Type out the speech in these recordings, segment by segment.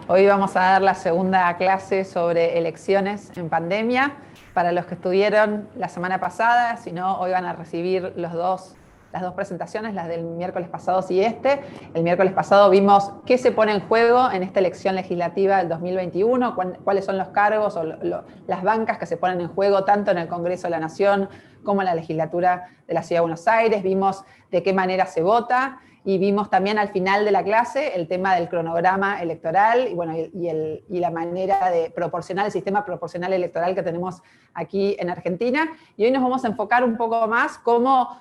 Hoy vamos a dar la segunda clase sobre elecciones en pandemia. Para los que estuvieron la semana pasada, si no, hoy van a recibir las dos presentaciones, las del miércoles pasado y este. El miércoles pasado vimos qué se pone en juego en esta elección legislativa del 2021, cuáles son los cargos o las bancas que se ponen en juego tanto en el Congreso de la Nación como en la legislatura de la Ciudad de Buenos Aires. Vimos de qué manera se vota. Y vimos también al final de la clase el tema del cronograma electoral y, bueno, y la manera de proporcionar el sistema proporcional electoral que tenemos aquí en Argentina. Y hoy nos vamos a enfocar un poco más cómo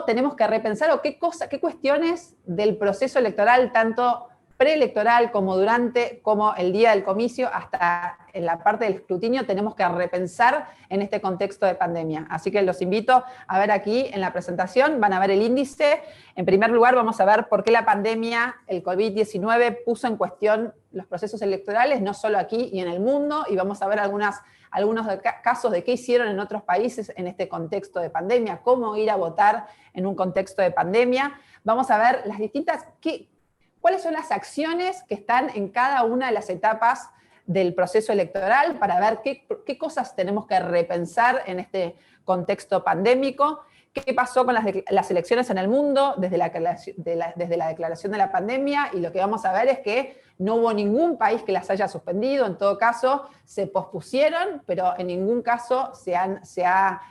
tenemos que repensar o qué cuestiones del proceso electoral, tanto preelectoral como durante, como el día del comicio, hasta en la parte del escrutinio, tenemos que repensar en este contexto de pandemia. Así que los invito a ver aquí en la presentación, van a ver el índice. En primer lugar, vamos a ver por qué la pandemia, el COVID-19, puso en cuestión los procesos electorales, no solo aquí y en el mundo, y vamos a ver algunos casos de qué hicieron en otros países en este contexto de pandemia, cómo ir a votar en un contexto de pandemia. Vamos a ver las distintas, cuáles son las acciones que están en cada una de las etapas del proceso electoral para ver qué cosas tenemos que repensar en este contexto pandémico, qué pasó con las elecciones en el mundo desde la declaración de la pandemia, y lo que vamos a ver es que no hubo ningún país que las haya suspendido, en todo caso se pospusieron, pero en ningún caso se ha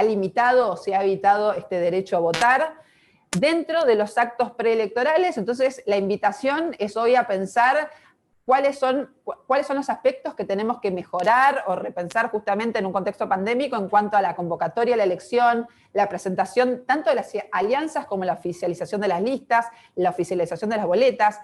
limitado o se ha evitado este derecho a votar. Dentro de los actos preelectorales, entonces la invitación es hoy a pensar cuáles son los aspectos que tenemos que mejorar o repensar justamente en un contexto pandémico en cuanto a la convocatoria a la elección, la presentación tanto de las alianzas como la oficialización de las listas, la oficialización de las boletas,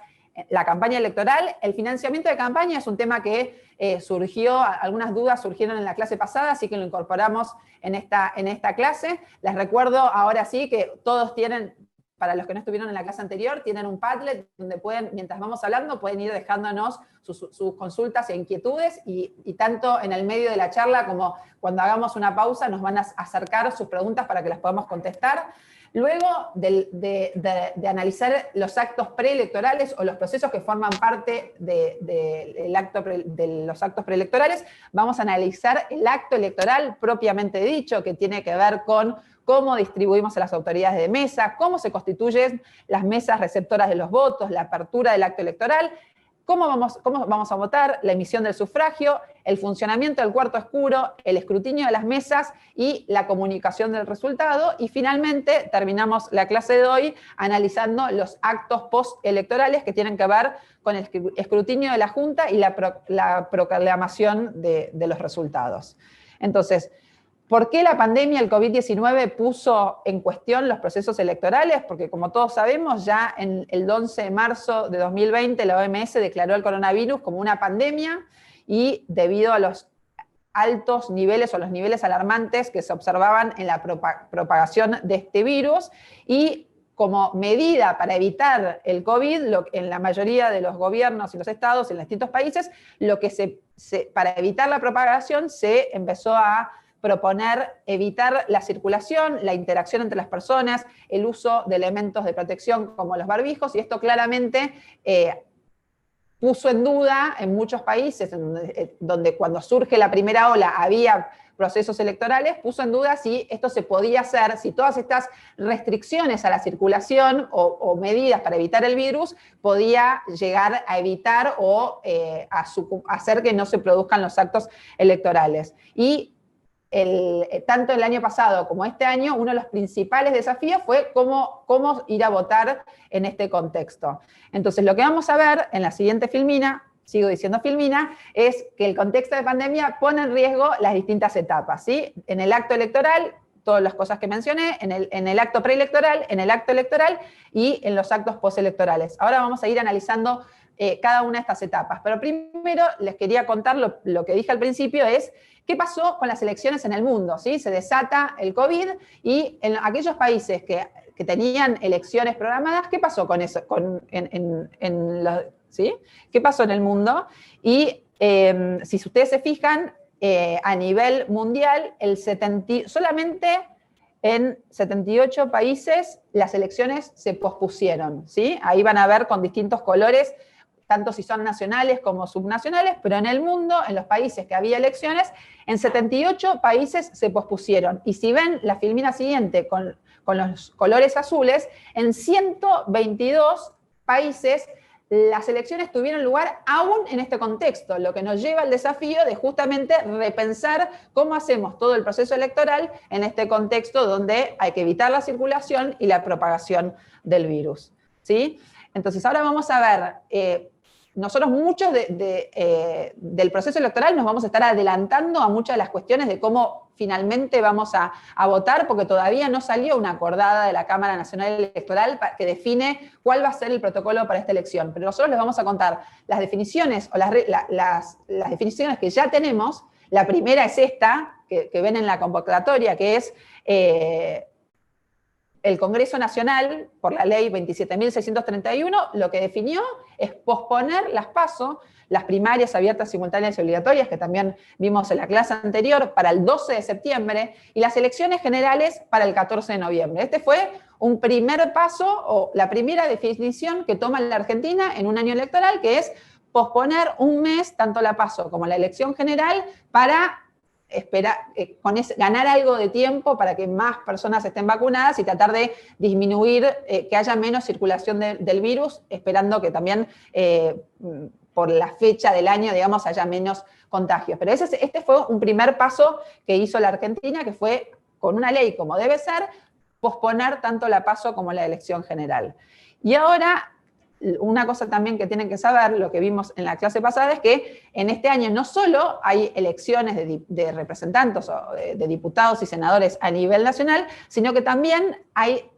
la campaña electoral. El financiamiento de campaña es un tema que surgió, algunas dudas surgieron en la clase pasada, así que lo incorporamos en esta clase. Les recuerdo ahora sí que todos tienen, para los que no estuvieron en la clase anterior, tienen un Padlet donde pueden, mientras vamos hablando, pueden ir dejándonos sus consultas e inquietudes, y tanto en el medio de la charla como cuando hagamos una pausa nos van a acercar sus preguntas para que las podamos contestar. Luego de analizar los actos preelectorales o los procesos que forman parte de los actos preelectorales, vamos a analizar el acto electoral propiamente dicho, que tiene que ver con cómo distribuimos a las autoridades de mesa, cómo se constituyen las mesas receptoras de los votos, la apertura del acto electoral, cómo vamos a votar, la emisión del sufragio, el funcionamiento del cuarto oscuro, el escrutinio de las mesas y la comunicación del resultado. Y finalmente terminamos la clase de hoy analizando los actos postelectorales que tienen que ver con el escrutinio de la Junta y la proclamación de los resultados. Entonces, ¿por qué la pandemia, el COVID-19, puso en cuestión los procesos electorales? Porque como todos sabemos, ya en el 11 de marzo de 2020 la OMS declaró el coronavirus como una pandemia, y debido a los altos niveles o los niveles alarmantes que se observaban en la propagación de este virus, y como medida para evitar el COVID, en la mayoría de los gobiernos y los estados, en los distintos países, para evitar la propagación se empezó a proponer evitar la circulación, la interacción entre las personas, el uso de elementos de protección como los barbijos, y esto claramente puso en duda en muchos países donde cuando surge la primera ola había procesos electorales, puso en duda si esto se podía hacer, si todas estas restricciones a la circulación o medidas para evitar el virus podía llegar a evitar o hacer que no se produzcan los actos electorales. Y tanto el año pasado como este año, uno de los principales desafíos fue cómo ir a votar en este contexto. Entonces, lo que vamos a ver en la siguiente filmina, sigo diciendo filmina, es que el contexto de pandemia pone en riesgo las distintas etapas, ¿sí? En el acto electoral, todas las cosas que mencioné, en el acto preelectoral, en el acto electoral y en los actos postelectorales. Ahora vamos a ir analizando cada una de estas etapas. Pero primero les quería contar lo que dije al principio, es qué pasó con las elecciones en el mundo, ¿sí? Se desata el COVID, y en aquellos países que tenían elecciones programadas, ¿qué pasó con eso? ¿Sí? ¿Qué pasó en el mundo? Y si ustedes se fijan, a nivel mundial, solamente en 78 países las elecciones se pospusieron, ¿sí? Ahí van a ver con distintos colores tanto si son nacionales como subnacionales, pero en el mundo, en los países que había elecciones, en 78 países se pospusieron. Y si ven la filmina siguiente con los colores azules, en 122 países las elecciones tuvieron lugar aún en este contexto, lo que nos lleva al desafío de justamente repensar cómo hacemos todo el proceso electoral en este contexto donde hay que evitar la circulación y la propagación del virus, ¿sí? Entonces, ahora vamos a ver, nosotros muchos del proceso electoral nos vamos a estar adelantando a muchas de las cuestiones de cómo finalmente vamos a votar, porque todavía no salió una acordada de la Cámara Nacional Electoral que define cuál va a ser el protocolo para esta elección. Pero nosotros les vamos a contar las definiciones o las definiciones que ya tenemos. La primera es esta, que ven en la convocatoria, que es el Congreso Nacional, por la ley 27.631, lo que definió es posponer las PASO, las primarias abiertas, simultáneas y obligatorias, que también vimos en la clase anterior, para el 12 de septiembre, y las elecciones generales para el 14 de noviembre. Este fue un primer paso, o la primera definición que toma la Argentina en un año electoral, que es posponer un mes, tanto la PASO como la elección general, para ganar algo de tiempo para que más personas estén vacunadas y tratar de disminuir, que haya menos circulación del virus, esperando que también por la fecha del año, digamos, haya menos contagios. Pero este fue un primer paso que hizo la Argentina, que fue, con una ley como debe ser, posponer tanto la PASO como la elección general. Y ahora, una cosa también que tienen que saber, lo que vimos en la clase pasada, es que en este año no solo hay elecciones de representantes o de diputados y senadores a nivel nacional, sino que también hay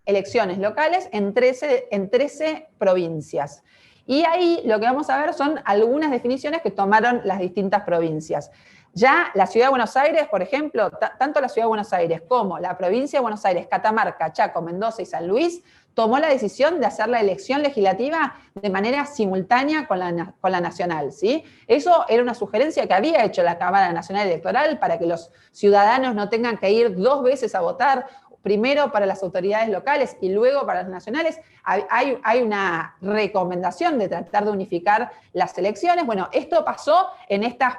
elecciones locales en 13 provincias. Y ahí lo que vamos a ver son algunas definiciones que tomaron las distintas provincias. Ya la Ciudad de Buenos Aires, por ejemplo, tanto la Ciudad de Buenos Aires como la provincia de Buenos Aires, Catamarca, Chaco, Mendoza y San Luis, tomó la decisión de hacer la elección legislativa de manera simultánea con la nacional, ¿sí? Eso era una sugerencia que había hecho la Cámara Nacional Electoral para que los ciudadanos no tengan que ir 2 veces a votar, primero para las autoridades locales y luego para las nacionales. Hay una recomendación de tratar de unificar las elecciones. Bueno, esto pasó en estas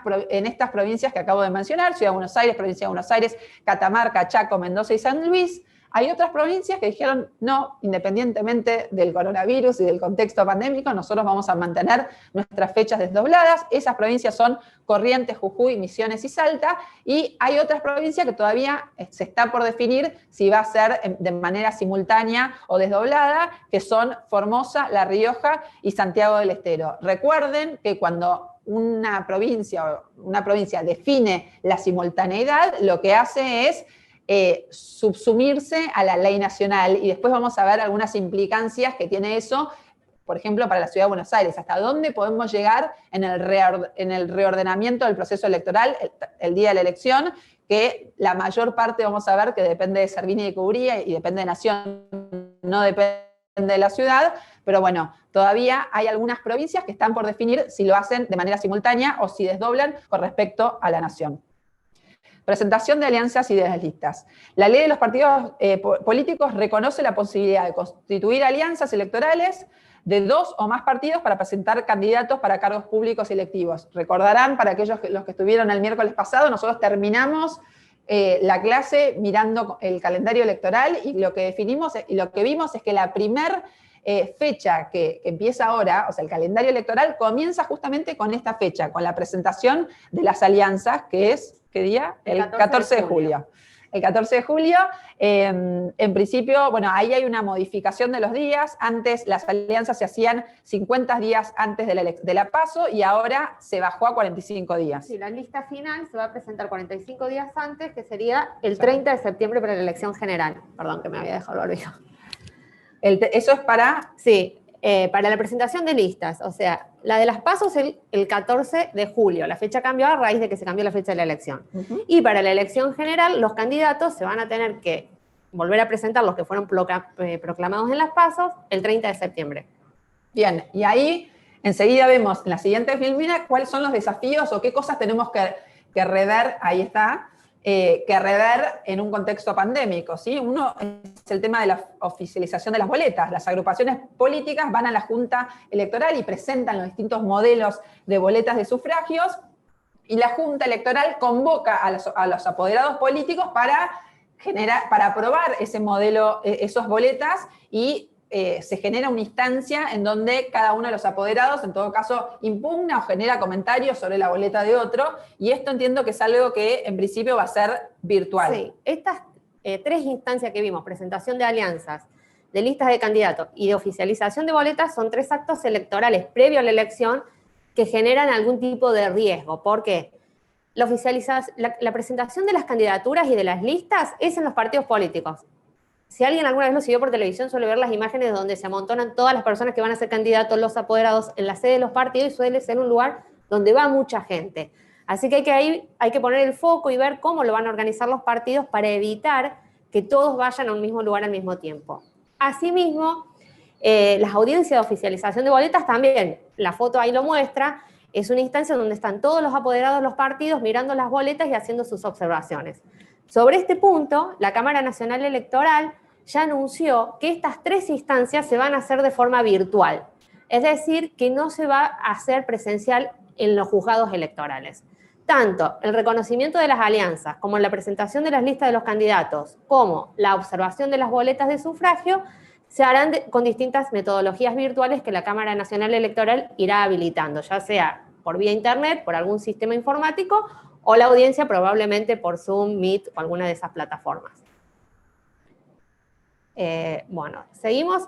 provincias que acabo de mencionar: Ciudad de Buenos Aires, Provincia de Buenos Aires, Catamarca, Chaco, Mendoza y San Luis. Hay otras provincias que dijeron, no, independientemente del coronavirus y del contexto pandémico, nosotros vamos a mantener nuestras fechas desdobladas. Esas provincias son Corrientes, Jujuy, Misiones y Salta. Y hay otras provincias que todavía se está por definir si va a ser de manera simultánea o desdoblada, que son Formosa, La Rioja y Santiago del Estero. Recuerden que cuando una provincia define la simultaneidad, lo que hace es subsumirse a la ley nacional, y después vamos a ver algunas implicancias que tiene eso, por ejemplo, para la Ciudad de Buenos Aires, hasta dónde podemos llegar en el reordenamiento del proceso electoral el día de la elección, que la mayor parte vamos a ver que depende de Servini y de Cubría y depende de Nación, no depende de la ciudad, pero bueno, todavía hay algunas provincias que están por definir si lo hacen de manera simultánea o si desdoblan con respecto a la Nación. Presentación de alianzas y de las listas. La ley de los partidos políticos reconoce la posibilidad de constituir alianzas electorales de 2 o más partidos para presentar candidatos para cargos públicos y electivos. Recordarán, para los que estuvieron el miércoles pasado, nosotros terminamos la clase mirando el calendario electoral, y lo que definimos y lo que vimos es que la primera fecha que empieza ahora, o sea, el calendario electoral comienza justamente con esta fecha, con la presentación de las alianzas, que es, ¿qué día? El 14 de julio. El 14 de julio, en principio, bueno, ahí hay una modificación de los días. Antes las alianzas se hacían 50 días antes de la PASO, y ahora se bajó a 45 días. Sí, la lista final se va a presentar 45 días antes, que sería el 30 de septiembre para la elección general. Perdón, que me había dejado el olvido. Eso es para... Sí, para la presentación de listas. O sea, la de las PASO es el 14 de julio. La fecha cambió a raíz de que se cambió la fecha de la elección. Y para la elección general, los candidatos se van a tener que volver a presentar, los que fueron proclamados en las PASO, el 30 de septiembre. Bien, y ahí enseguida vemos en la siguiente filmina cuáles son los desafíos o qué cosas tenemos que rever. Ahí está. que rever en un contexto pandémico, ¿sí? Uno es el tema de la oficialización de las boletas. Las agrupaciones políticas van a la Junta Electoral y presentan los distintos modelos de boletas de sufragios, y la Junta Electoral convoca a los apoderados políticos para aprobar ese modelo, esas boletas, y se genera una instancia en donde cada uno de los apoderados, en todo caso, impugna o genera comentarios sobre la boleta de otro, y esto entiendo que es algo que en principio va a ser virtual. Sí, estas 3 instancias que vimos, presentación de alianzas, de listas de candidatos y de oficialización de boletas, son 3 actos electorales previo a la elección que generan algún tipo de riesgo. ¿Por qué? La presentación de las candidaturas y de las listas es en los partidos políticos. Si alguien alguna vez lo siguió por televisión, suele ver las imágenes donde se amontonan todas las personas que van a ser candidatos, los apoderados, en la sede de los partidos, y suele ser un lugar donde va mucha gente. Así que hay que poner el foco y ver cómo lo van a organizar los partidos para evitar que todos vayan a un mismo lugar al mismo tiempo. Asimismo, las audiencias de oficialización de boletas también, la foto ahí lo muestra, es una instancia donde están todos los apoderados de los partidos mirando las boletas y haciendo sus observaciones. Sobre este punto, la Cámara Nacional Electoral ya anunció que estas 3 instancias se van a hacer de forma virtual, es decir, que no se va a hacer presencial en los juzgados electorales. Tanto el reconocimiento de las alianzas, como la presentación de las listas de los candidatos, como la observación de las boletas de sufragio, se harán con distintas metodologías virtuales que la Cámara Nacional Electoral irá habilitando, ya sea por vía internet, por algún sistema informático, o la audiencia probablemente por Zoom, Meet o alguna de esas plataformas. Bueno, seguimos.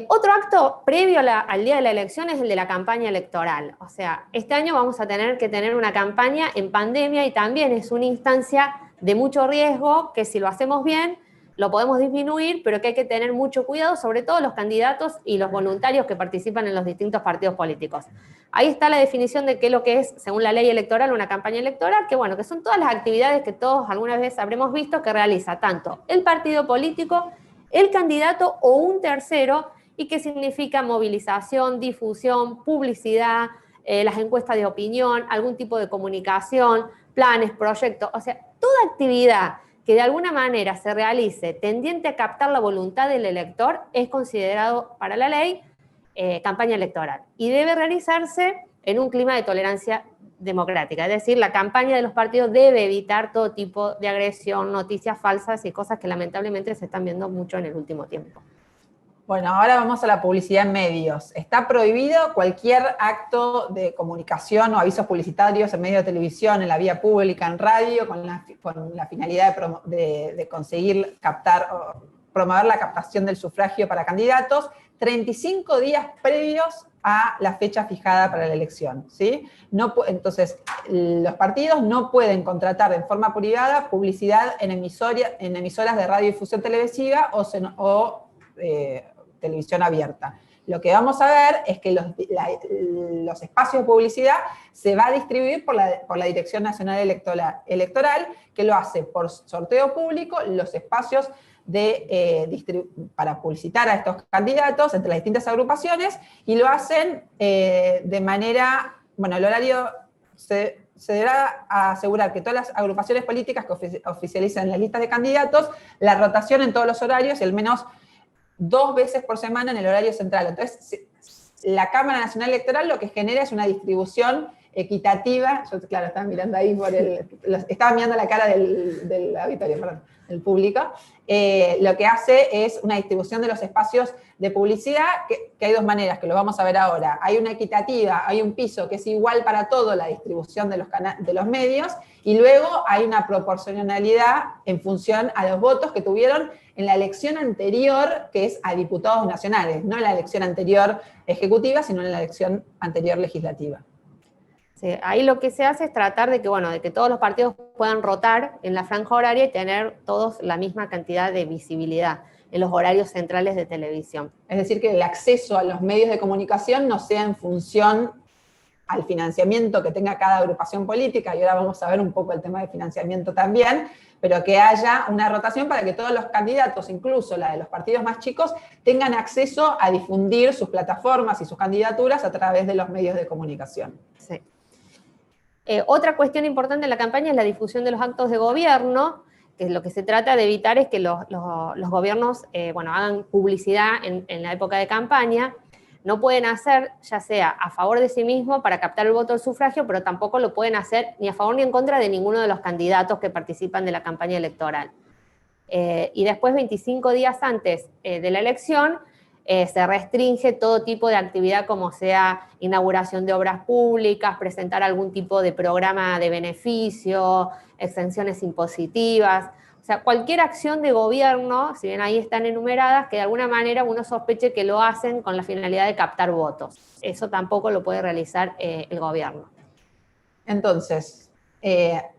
Otro acto previo al día de la elección es el de la campaña electoral. O sea, este año vamos a tener que tener una campaña en pandemia, y también es una instancia de mucho riesgo que, si lo hacemos bien, lo podemos disminuir, pero que hay que tener mucho cuidado, sobre todo los candidatos y los voluntarios que participan en los distintos partidos políticos. Ahí está la definición de qué es lo que es, según la ley electoral, una campaña electoral, que bueno, que son todas las actividades que todos alguna vez habremos visto que realiza tanto el partido político, el candidato o un tercero, y que significa movilización, difusión, publicidad, las encuestas de opinión, algún tipo de comunicación, planes, proyectos, o sea, toda actividad que de alguna manera se realice tendiente a captar la voluntad del elector es considerado para la ley campaña electoral, y debe realizarse en un clima de tolerancia democrática. Es decir, la campaña de los partidos debe evitar todo tipo de agresión, noticias falsas y cosas que lamentablemente se están viendo mucho en el último tiempo. Bueno, ahora vamos a la publicidad en medios. Está prohibido cualquier acto de comunicación o avisos publicitarios en medio de televisión, en la vía pública, en radio, con la finalidad de conseguir captar o promover la captación del sufragio para candidatos 35 días previos a la fecha fijada para la elección, ¿sí? Entonces, los partidos no pueden contratar en forma privada publicidad en emisoras de radiodifusión televisiva o televisión abierta. Lo que vamos a ver es que los espacios de publicidad se va a distribuir por la Dirección Nacional Electoral, que lo hace por sorteo público, los espacios para publicitar a estos candidatos entre las distintas agrupaciones, y lo hacen de manera, bueno, el horario se deberá asegurar que todas las agrupaciones políticas que oficialicen las listas de candidatos, la rotación en todos los horarios, y al menos 2 veces por semana en el horario central. Entonces, la Cámara Nacional Electoral lo que genera es una distribución equitativa. Yo, claro, estaba mirando ahí estaba mirando la cara del auditorio, perdón, del público. Lo que hace es una distribución de los espacios de publicidad, que hay 2 maneras, que lo vamos a ver ahora. Hay una equitativa, hay un piso que es igual para todo, la distribución de los medios, y luego hay una proporcionalidad en función a los votos que tuvieron en la elección anterior, que es a diputados nacionales, no en la elección anterior ejecutiva, sino en la elección anterior legislativa. Sí, ahí lo que se hace es tratar de que todos los partidos puedan rotar en la franja horaria y tener todos la misma cantidad de visibilidad en los horarios centrales de televisión. Es decir, que el acceso a los medios de comunicación no sea en función al financiamiento que tenga cada agrupación política, y ahora vamos a ver un poco el tema de financiamiento también, pero que haya una rotación para que todos los candidatos, incluso la de los partidos más chicos, tengan acceso a difundir sus plataformas y sus candidaturas a través de los medios de comunicación. Sí. Otra cuestión importante en la campaña es la difusión de los actos de gobierno, que lo que se trata de evitar es que los gobiernos hagan publicidad en la época de campaña. No pueden hacer, ya sea a favor de sí mismo para captar el voto del sufragio, pero tampoco lo pueden hacer ni a favor ni en contra de ninguno de los candidatos que participan de la campaña electoral. Y después, 25 días antes de la elección, se restringe todo tipo de actividad, como sea inauguración de obras públicas, presentar algún tipo de programa de beneficio, exenciones impositivas. O sea, cualquier acción de gobierno, si bien ahí están enumeradas, que de alguna manera uno sospeche que lo hacen con la finalidad de captar votos. Eso tampoco lo puede realizar el gobierno. Entonces,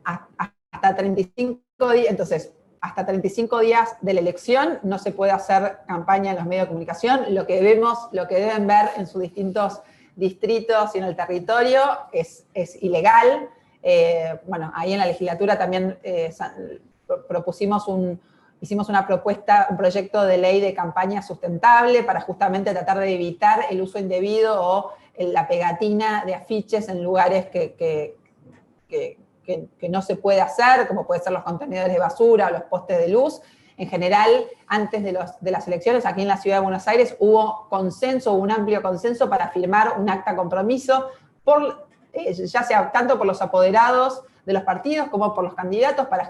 hasta 35 días, hasta 35 días de la elección no se puede hacer campaña en los medios de comunicación. Lo que deben ver en sus distintos distritos y en el territorio es ilegal. Ahí en la legislatura también hicimos una propuesta, un proyecto de ley de campaña sustentable para justamente tratar de evitar el uso indebido o la pegatina de afiches en lugares que no se puede hacer, como pueden ser los contenedores de basura o los postes de luz. En general, antes de las elecciones, aquí en la Ciudad de Buenos Aires, hubo un amplio consenso para firmar un acta compromiso, ya sea tanto por los apoderados de los partidos como por los candidatos, para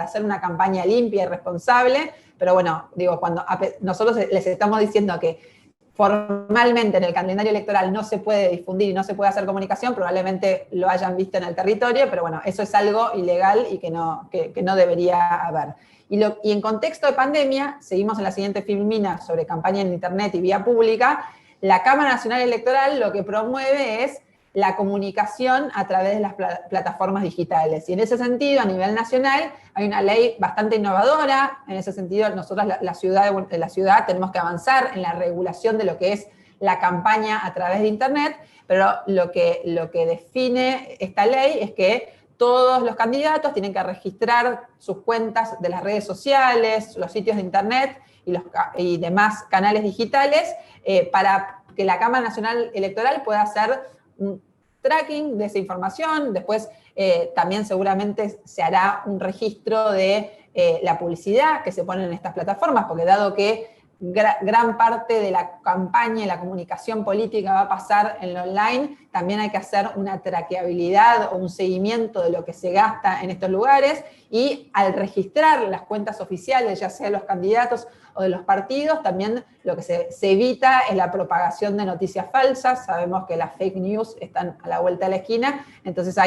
hacer una campaña limpia y responsable. Pero bueno, cuando nosotros les estamos diciendo que formalmente en el calendario electoral no se puede difundir y no se puede hacer comunicación, probablemente lo hayan visto en el territorio, pero bueno, eso es algo ilegal y que no debería haber. Y en contexto de pandemia, seguimos en la siguiente filmina sobre campaña en Internet y vía pública. La Cámara Nacional Electoral lo que promueve es la comunicación a través de las plataformas digitales. Y en ese sentido, a nivel nacional, hay una ley bastante innovadora. En ese sentido, nosotros, la ciudad, tenemos que avanzar en la regulación de lo que es la campaña a través de Internet, pero lo que define esta ley es que todos los candidatos tienen que registrar sus cuentas de las redes sociales, los sitios de Internet y demás canales digitales para que la Cámara Nacional Electoral pueda hacer un tracking de esa información. Después también seguramente se hará un registro de la publicidad que se pone en estas plataformas, porque dado que gran parte de la campaña y la comunicación política va a pasar en lo online, también hay que hacer una traqueabilidad o un seguimiento de lo que se gasta en estos lugares, y al registrar las cuentas oficiales, ya sea de los candidatos o de los partidos, también lo que se evita es la propagación de noticias falsas. Sabemos que las fake news están a la vuelta de la esquina, entonces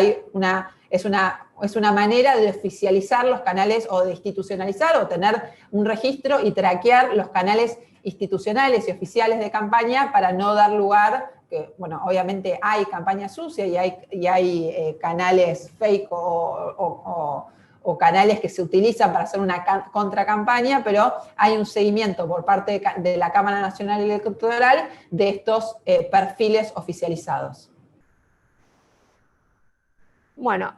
es una manera de oficializar los canales o de institucionalizar o tener un registro y traquear los canales institucionales y oficiales de campaña para no dar lugar, que bueno, obviamente hay campaña sucia y hay canales fake o canales que se utilizan para hacer una contracampaña, pero hay un seguimiento por parte de la Cámara Nacional Electoral de estos perfiles oficializados. Bueno,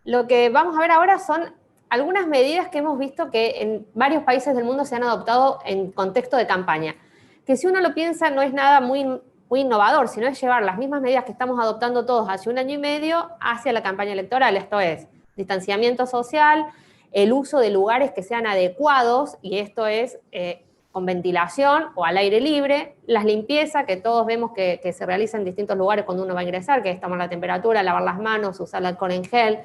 lo que vamos a ver ahora son algunas medidas que hemos visto que en varios países del mundo se han adoptado en contexto de campaña, que si uno lo piensa no es nada muy innovador, sino es llevar las mismas medidas que estamos adoptando todos hace 1 año y medio hacia la campaña electoral. Esto es distanciamiento social, el uso de lugares que sean adecuados, y esto es con ventilación o al aire libre, las limpiezas que todos vemos que se realizan en distintos lugares cuando uno va a ingresar, que es tomar la temperatura, lavar las manos, usar el alcohol en gel.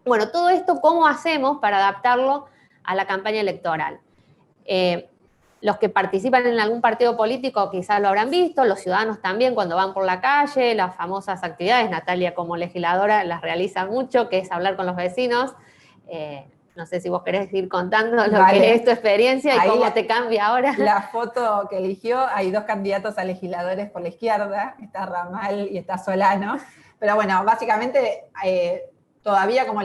Bueno, todo esto, ¿cómo hacemos para adaptarlo a la campaña electoral? Los que participan en algún partido político quizás lo habrán visto, los ciudadanos también cuando van por la calle, las famosas actividades, Natalia como legisladora las realiza mucho, que es hablar con los vecinos. No sé si vos querés ir contando lo que es tu experiencia y ahí cómo te cambia ahora. La foto que eligió, hay 2 candidatos a legisladores por la izquierda, está Ramal y está Solano, pero bueno, básicamente todavía, como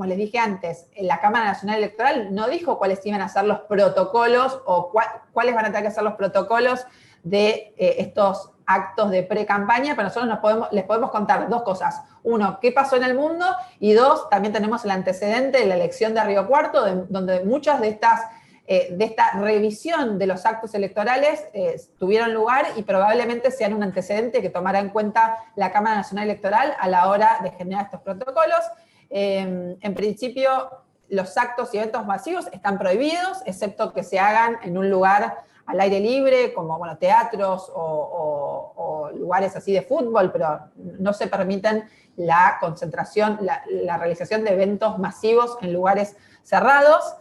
les dije antes, la Cámara Nacional Electoral no dijo cuáles iban a ser los protocolos o cuáles van a tener que ser los protocolos de estos actos de pre-campaña, pero nosotros les podemos contar 2 cosas. 1, qué pasó en el mundo, y 2, también tenemos el antecedente de la elección de Río Cuarto, donde muchas de estas de esta revisión de los actos electorales tuvieron lugar y probablemente sean un antecedente que tomará en cuenta la Cámara Nacional Electoral a la hora de generar estos protocolos. En principio, los actos y eventos masivos están prohibidos, excepto que se hagan en un lugar al aire libre, como bueno, teatros o lugares así de fútbol, pero no se permiten la concentración, la realización de eventos masivos en lugares cerrados.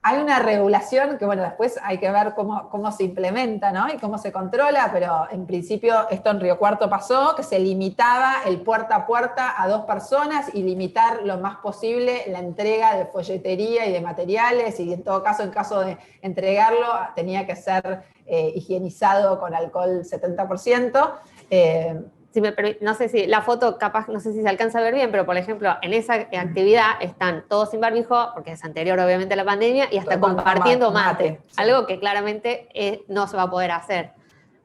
Hay una regulación que, bueno, después hay que ver cómo se implementa, ¿no? Y cómo se controla, pero en principio esto en Río Cuarto pasó, que se limitaba el puerta a puerta a 2 personas y limitar lo más posible la entrega de folletería y de materiales, y en todo caso, en caso de entregarlo, tenía que ser higienizado con alcohol 70%. Si me no sé si la foto capaz, no sé si se alcanza a ver bien, pero por ejemplo, en esa actividad están todos sin barbijo, porque es anterior obviamente a la pandemia, y hasta compartiendo mate, sí. Algo que claramente no se va a poder hacer.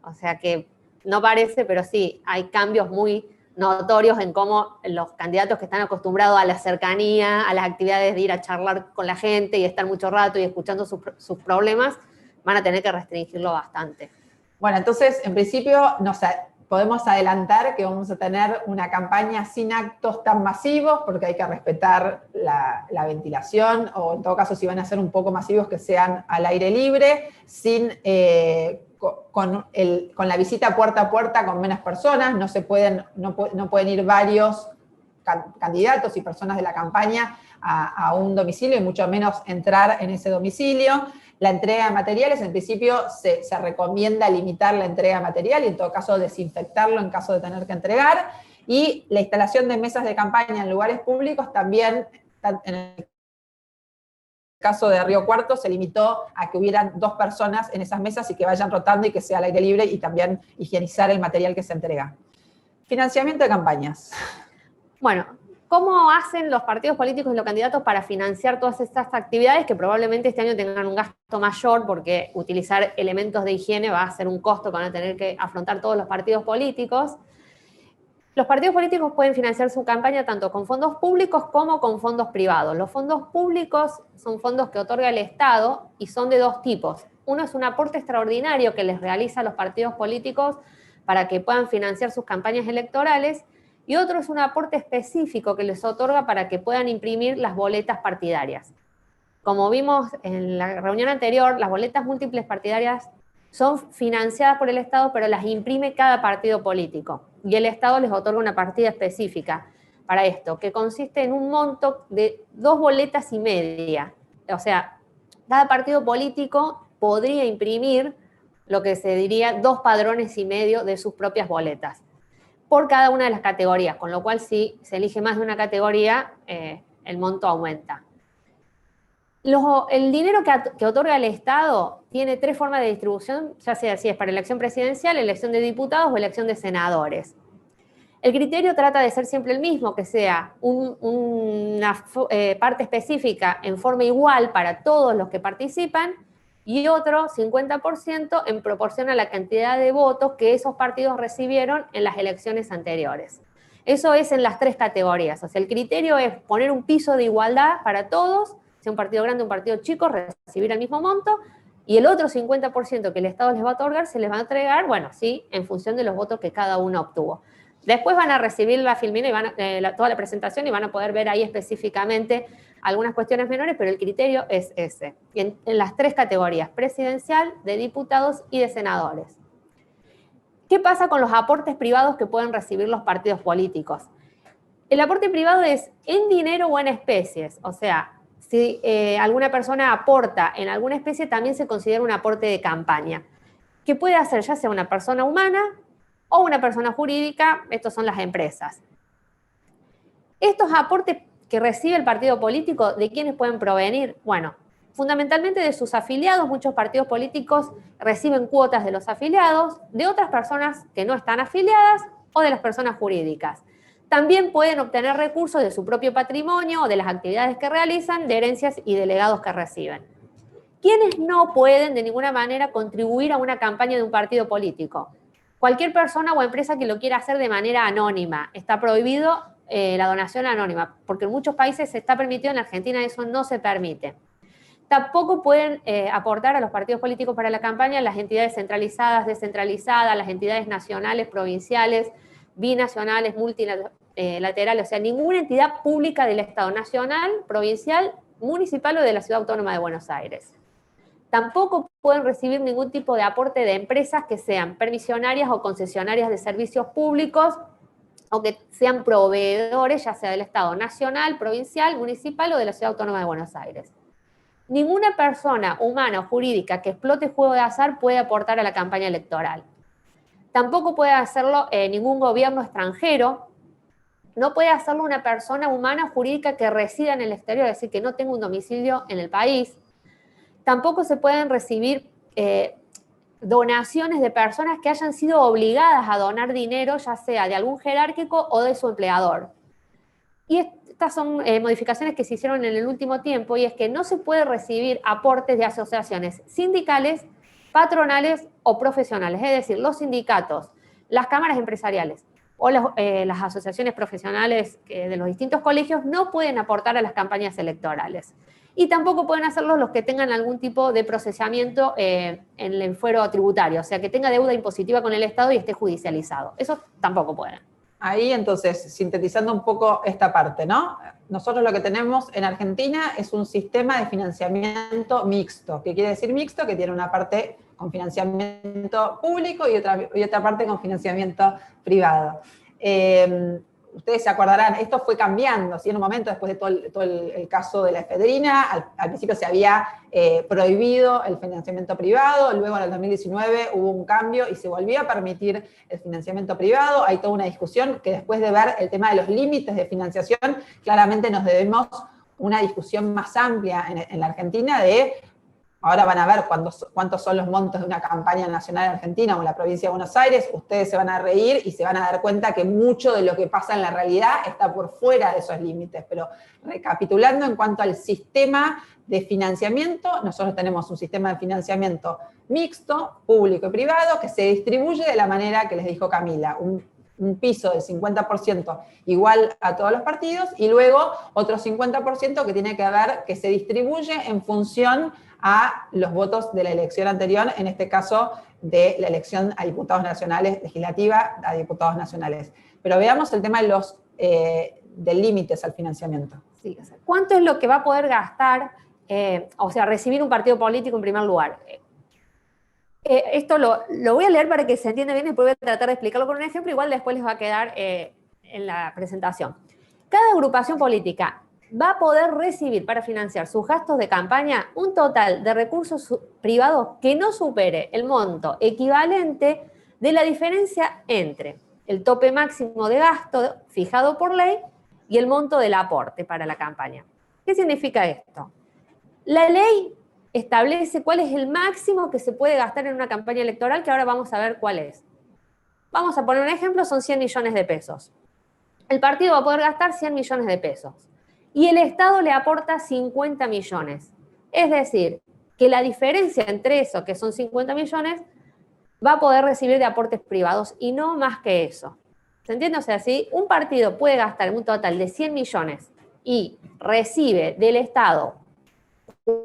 O sea que no parece, pero sí, hay cambios muy notorios en cómo los candidatos que están acostumbrados a la cercanía, a las actividades de ir a charlar con la gente y estar mucho rato y escuchando sus problemas, van a tener que restringirlo bastante. Bueno, entonces, en principio, podemos adelantar que vamos a tener una campaña sin actos tan masivos, porque hay que respetar la ventilación, o en todo caso, si van a ser un poco masivos, que sean al aire libre, con la visita puerta a puerta con menos personas. No pueden ir varios candidatos y personas de la campaña a un domicilio, y mucho menos entrar en ese domicilio. La entrega de materiales, en principio, se recomienda limitar la entrega de material y en todo caso desinfectarlo en caso de tener que entregar. Y la instalación de mesas de campaña en lugares públicos también, en el caso de Río Cuarto, se limitó a que hubieran 2 personas en esas mesas y que vayan rotando y que sea al aire libre, y también higienizar el material que se entrega. Financiamiento de campañas. Bueno, ¿cómo hacen los partidos políticos y los candidatos para financiar todas estas actividades que probablemente este año tengan un gasto mayor, porque utilizar elementos de higiene va a ser un costo que van a tener que afrontar todos los partidos políticos? Los partidos políticos pueden financiar su campaña tanto con fondos públicos como con fondos privados. Los fondos públicos son fondos que otorga el Estado y son de 2 tipos. Uno es un aporte extraordinario que les realiza a los partidos políticos para que puedan financiar sus campañas electorales, y otro es un aporte específico que les otorga para que puedan imprimir las boletas partidarias. Como vimos en la reunión anterior, las boletas múltiples partidarias son financiadas por el Estado, pero las imprime cada partido político. Y el Estado les otorga una partida específica para esto, que consiste en un monto de 2,5 boletas. O sea, cada partido político podría imprimir lo que se diría 2,5 padrones de sus propias boletas, por cada una de las categorías, con lo cual si se elige más de una categoría, el monto aumenta. El dinero que otorga el Estado tiene 3 formas de distribución, ya sea si es para elección presidencial, elección de diputados o elección de senadores. El criterio trata de ser siempre el mismo, que sea una parte específica en forma igual para todos los que participan, y otro 50% en proporción a la cantidad de votos que esos partidos recibieron en las elecciones anteriores. Eso es en las 3 categorías. O sea, el criterio es poner un piso de igualdad para todos, sea un partido grande o un partido chico, recibir el mismo monto, y el otro 50% que el Estado les va a otorgar se les va a entregar, bueno, sí, en función de los votos que cada uno obtuvo. Después van a recibir la filmina y toda la presentación, y van a poder ver ahí específicamente algunas cuestiones menores, pero el criterio es ese, en las 3 categorías: presidencial, de diputados y de senadores. ¿Qué pasa con los aportes privados que pueden recibir los partidos políticos? El aporte privado es en dinero o en especies. O sea, si alguna persona aporta en alguna especie, también se considera un aporte de campaña, que puede hacer ya sea una persona humana o una persona jurídica. Estos son las empresas. Estos aportes que recibe el partido político, ¿de quiénes pueden provenir? Bueno, fundamentalmente de sus afiliados. Muchos partidos políticos reciben cuotas de los afiliados, de otras personas que no están afiliadas o de las personas jurídicas. También pueden obtener recursos de su propio patrimonio o de las actividades que realizan, de herencias y de legados que reciben. ¿Quiénes no pueden de ninguna manera contribuir a una campaña de un partido político? Cualquier persona o empresa que lo quiera hacer de manera anónima. Está prohibido la donación anónima, porque en muchos países se está permitido, en Argentina eso no se permite. Tampoco pueden aportar a los partidos políticos para la campaña las entidades centralizadas, descentralizadas, las entidades nacionales, provinciales, binacionales, multilaterales, o sea, ninguna entidad pública del Estado nacional, provincial, municipal o de la Ciudad Autónoma de Buenos Aires. Tampoco pueden recibir ningún tipo de aporte de empresas que sean permisionarias o concesionarias de servicios públicos o que sean proveedores, ya sea del Estado nacional, provincial, municipal o de la Ciudad Autónoma de Buenos Aires. Ninguna persona humana o jurídica que explote juego de azar puede aportar a la campaña electoral. Tampoco puede hacerlo ningún gobierno extranjero. No puede hacerlo una persona humana o jurídica que resida en el exterior, es decir, que no tenga un domicilio en el país. Tampoco se pueden recibir donaciones de personas que hayan sido obligadas a donar dinero, ya sea de algún jerárquico o de su empleador. Y estas son modificaciones que se hicieron en el último tiempo, y es que no se puede recibir aportes de asociaciones sindicales, patronales o profesionales, es decir, los sindicatos, las cámaras empresariales o las asociaciones profesionales de los distintos colegios no pueden aportar a las campañas electorales. Y tampoco pueden hacerlo los que tengan algún tipo de procesamiento en el fuero tributario, o sea, que tenga deuda impositiva con el Estado y esté judicializado. Eso tampoco pueden. Ahí, entonces, sintetizando un poco esta parte, ¿no? Nosotros lo que tenemos en Argentina es un sistema de financiamiento mixto. ¿Qué quiere decir mixto? Que tiene una parte con financiamiento público y otra parte con financiamiento privado. Ustedes se acordarán, esto fue cambiando, ¿sí? En un momento, después de todo el caso de la efedrina, al principio se había prohibido el financiamiento privado, luego en el 2019 hubo un cambio y se volvió a permitir el financiamiento privado. Hay toda una discusión que después de ver el tema de los límites de financiación, claramente nos debemos una discusión más amplia en la Argentina de... Ahora van a ver cuántos son los montos de una campaña nacional en Argentina o en la provincia de Buenos Aires. Ustedes se van a reír y se van a dar cuenta que mucho de lo que pasa en la realidad está por fuera de esos límites. Pero recapitulando en cuanto al sistema de financiamiento, nosotros tenemos un sistema de financiamiento mixto, público y privado, que se distribuye de la manera que les dijo Camila. Un piso del 50% igual a todos los partidos y luego otro 50% que tiene que ver, que se distribuye en función a los votos de la elección anterior, en este caso de la elección a diputados nacionales, legislativa a diputados nacionales. Pero veamos el tema de los límites al financiamiento. Sí, o sea, ¿cuánto es lo que va a poder gastar, o sea, recibir un partido político en primer lugar? Esto lo voy a leer para que se entienda bien y después voy a tratar de explicarlo con un ejemplo, igual después les va a quedar en la presentación. Cada agrupación política va a poder recibir para financiar sus gastos de campaña un total de recursos privados que no supere el monto equivalente de la diferencia entre el tope máximo de gasto fijado por ley y el monto del aporte para la campaña. ¿Qué significa esto? La ley establece cuál es el máximo que se puede gastar en una campaña electoral, que ahora vamos a ver cuál es. Vamos a poner un ejemplo, son 100 millones de pesos. El partido va a poder gastar 100 millones de pesos. Y el Estado le aporta 50 millones. Es decir, que la diferencia entre eso, que son 50 millones, va a poder recibir de aportes privados y no más que eso. ¿Se entiende? O sea, si un partido puede gastar un total de 100 millones y recibe del Estado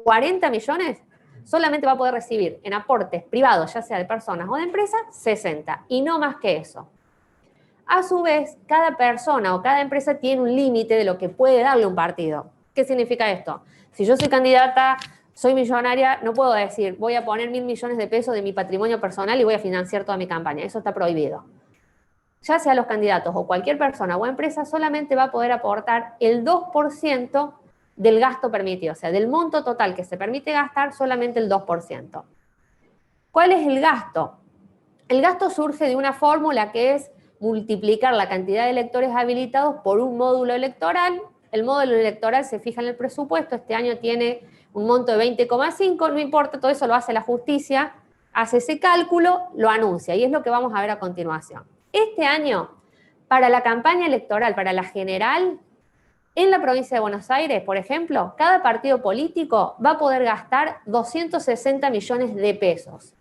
40 millones, solamente va a poder recibir en aportes privados, ya sea de personas o de empresas, 60 y no más que eso. A su vez, cada persona o cada empresa tiene un límite de lo que puede darle un partido. ¿Qué significa esto? Si yo soy candidata, soy millonaria, no puedo decir, voy a poner 1.000 millones de pesos de mi patrimonio personal y voy a financiar toda mi campaña. Eso está prohibido. Ya sea los candidatos o cualquier persona o empresa, solamente va a poder aportar el 2% del gasto permitido. O sea, del monto total que se permite gastar, solamente el 2%. ¿Cuál es el gasto? El gasto surge de una fórmula que es multiplicar la cantidad de electores habilitados por un módulo electoral. El módulo electoral se fija en el presupuesto, este año tiene un monto de 20,5, no importa, todo eso lo hace la justicia, hace ese cálculo, lo anuncia, y es lo que vamos a ver a continuación. Este año, para la campaña electoral, para la general, en la provincia de Buenos Aires, por ejemplo, cada partido político va a poder gastar 260 millones de pesos.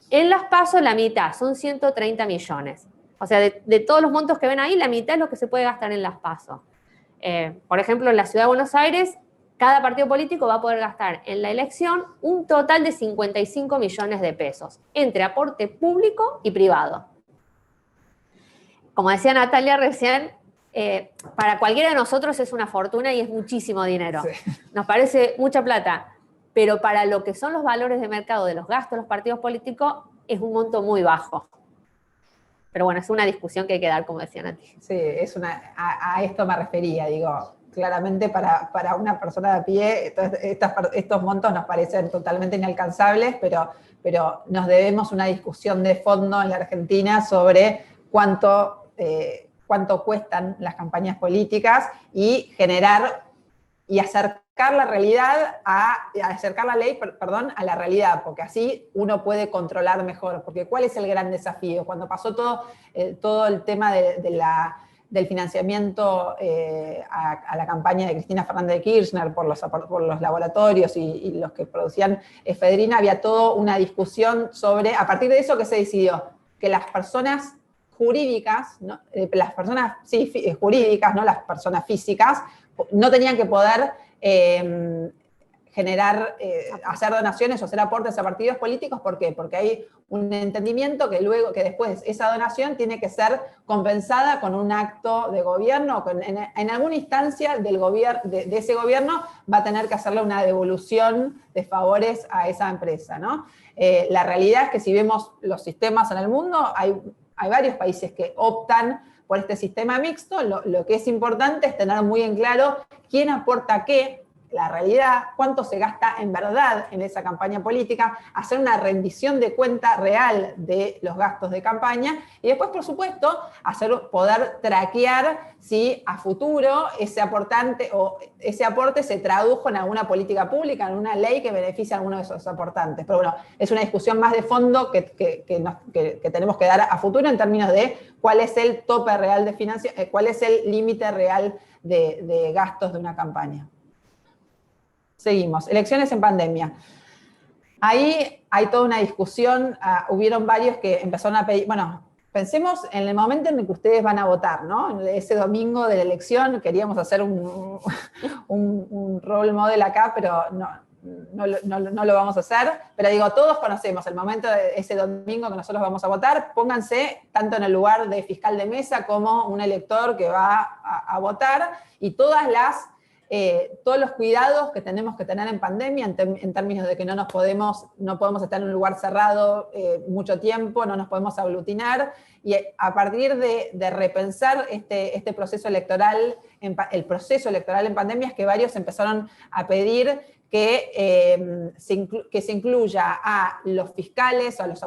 En las PASO la mitad, son 130 millones. O sea, de todos los montos que ven ahí, la mitad es lo que se puede gastar en las PASO. Por ejemplo, en la Ciudad de Buenos Aires, cada partido político va a poder gastar en la elección un total de 55 millones de pesos, entre aporte público y privado. Como decía Natalia recién, para cualquiera de nosotros es una fortuna y es muchísimo dinero. Sí. Nos parece mucha plata, pero para lo que son los valores de mercado de los gastos de los partidos políticos es un monto muy bajo. Pero bueno, es una discusión que hay que dar, como decía Nati. Sí, a esto me refería, digo, claramente para una persona de a pie estos montos nos parecen totalmente inalcanzables, pero nos debemos una discusión de fondo en la Argentina sobre cuánto cuestan las campañas políticas y generar y acercar la realidad acercar la ley, a la realidad, porque así uno puede controlar mejor. Porque ¿cuál es el gran desafío? Cuando pasó todo el tema del financiamiento a la campaña de Cristina Fernández de Kirchner por los laboratorios y los que producían efedrina, había toda una discusión sobre, a partir de eso, ¿qué se decidió? Que las personas jurídicas, ¿no? Jurídicas, no las personas físicas, no tenían que poder hacer donaciones o hacer aportes a partidos políticos. ¿Por qué? Porque hay un entendimiento que después esa donación tiene que ser compensada con un acto de gobierno, en alguna instancia de ese gobierno va a tener que hacerle una devolución de favores a esa empresa, ¿no? La realidad es que si vemos los sistemas en el mundo, hay varios países que optan por este sistema mixto. Lo que es importante es tener muy en claro quién aporta qué, la realidad, cuánto se gasta en verdad en esa campaña política, hacer una rendición de cuenta real de los gastos de campaña y después, por supuesto, poder traquear si a futuro ese aporte se tradujo en alguna política pública, en una ley que beneficie a alguno de esos aportantes. Pero bueno, es una discusión más de fondo que tenemos que dar a futuro en términos de cuál es el tope real de financiación, cuál es el límite real de gastos de una campaña. Seguimos, elecciones en pandemia. Ahí hay toda una discusión, hubieron varios que empezaron a pedir, bueno, pensemos en el momento en el que ustedes van a votar, ¿no? Ese domingo de la elección queríamos hacer un role model acá, pero no lo vamos a hacer. Pero digo, todos conocemos el momento de ese domingo que nosotros vamos a votar. Pónganse tanto en el lugar de fiscal de mesa como un elector que va a votar y todos los cuidados que tenemos que tener en pandemia, en términos de que no podemos estar en un lugar cerrado mucho tiempo, no nos podemos aglutinar, y a partir de repensar este proceso electoral, el proceso electoral en pandemia, es que varios empezaron a pedir que se incluya a los fiscales, a los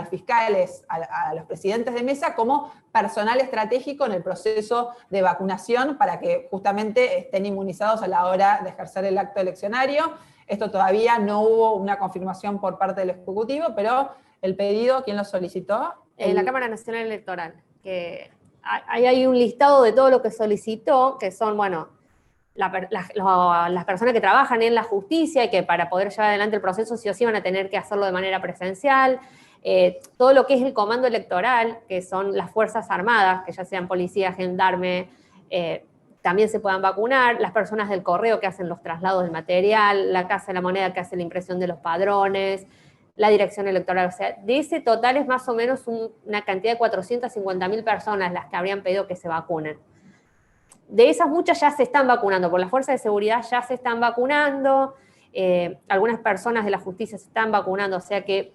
fiscales, a los presidentes de mesa como personal estratégico en el proceso de vacunación para que justamente estén inmunizados a la hora de ejercer el acto eleccionario. Esto todavía no hubo una confirmación por parte del Ejecutivo, pero el pedido, ¿quién lo solicitó? La Cámara Nacional Electoral, que ahí hay un listado de todo lo que solicitó, que son, bueno, las personas que trabajan en la justicia y que para poder llevar adelante el proceso sí o sí van a tener que hacerlo de manera presencial, todo lo que es el comando electoral, que son las Fuerzas Armadas, que ya sean policías, gendarme, también se puedan vacunar, las personas del correo que hacen los traslados del material, la Casa de la Moneda que hace la impresión de los padrones, la dirección electoral. O sea, de ese total es más o menos una cantidad de 450.000 personas las que habrían pedido que se vacunen. De esas muchas ya se están vacunando, por las fuerzas de seguridad ya se están vacunando, algunas personas de la justicia se están vacunando, o sea que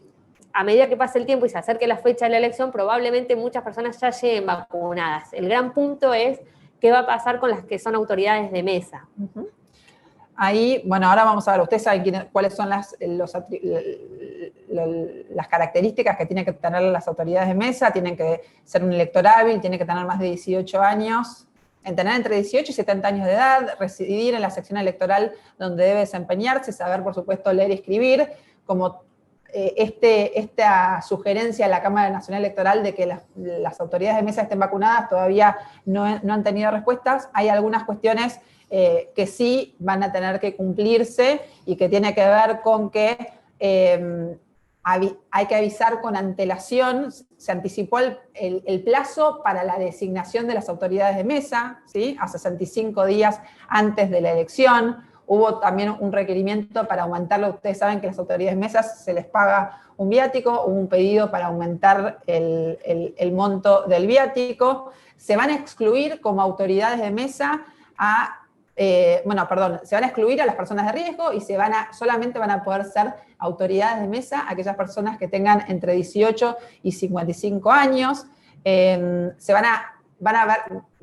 a medida que pase el tiempo y se acerque la fecha de la elección, probablemente muchas personas ya lleguen vacunadas. El gran punto es qué va a pasar con las que son autoridades de mesa. Uh-huh. Ahí, bueno, ahora vamos a ver, ustedes saben cuáles son las características que tienen que tener las autoridades de mesa. Tienen que ser un elector hábil, tienen que tener más de 18 años, tener entre 18 y 70 años de edad, residir en la sección electoral donde debe desempeñarse, saber, por supuesto, leer y escribir, como esta sugerencia de la Cámara Nacional Electoral de que las autoridades de mesa estén vacunadas todavía no han tenido respuestas. Hay algunas cuestiones que sí van a tener que cumplirse y que tiene que ver con que hay que avisar con antelación. Se anticipó el plazo para la designación de las autoridades de mesa, ¿sí? A 65 días antes de la elección. Hubo también un requerimiento para aumentarlo. Ustedes saben que las autoridades de mesas se les paga un viático, hubo un pedido para aumentar el monto del viático. Se van a excluir como autoridades de mesa se van a excluir a las personas de riesgo y solamente van a poder ser autoridades de mesa aquellas personas que tengan entre 18 y 55 años. Va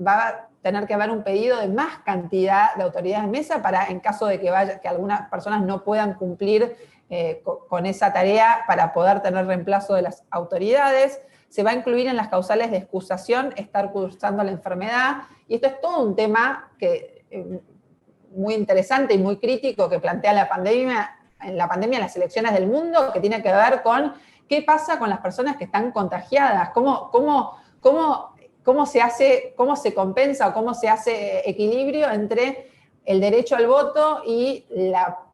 a tener que haber un pedido de más cantidad de autoridades de mesa para, en caso de que algunas personas no puedan cumplir con esa tarea, para poder tener reemplazo de las autoridades. Se va a incluir en las causales de excusación estar cursando la enfermedad, y esto es todo un tema muy interesante y muy crítico que plantea la pandemia en las elecciones del mundo, que tiene que ver con qué pasa con las personas que están contagiadas, cómo se compensa o cómo se hace equilibrio entre el derecho al voto y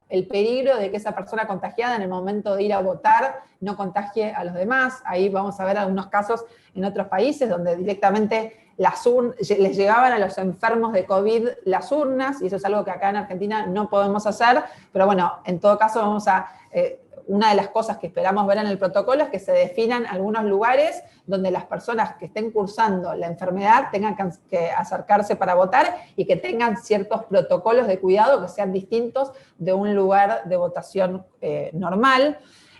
el peligro de que esa persona contagiada en el momento de ir a votar no contagie a los demás. Ahí vamos a ver algunos casos en otros países donde directamente les llegaban a los enfermos de COVID las urnas, y eso es algo que acá en Argentina no podemos hacer, pero bueno, en todo caso una de las cosas que esperamos ver en el protocolo es que se definan algunos lugares donde las personas que estén cursando la enfermedad tengan que acercarse para votar y que tengan ciertos protocolos de cuidado que sean distintos de un lugar de votación normal.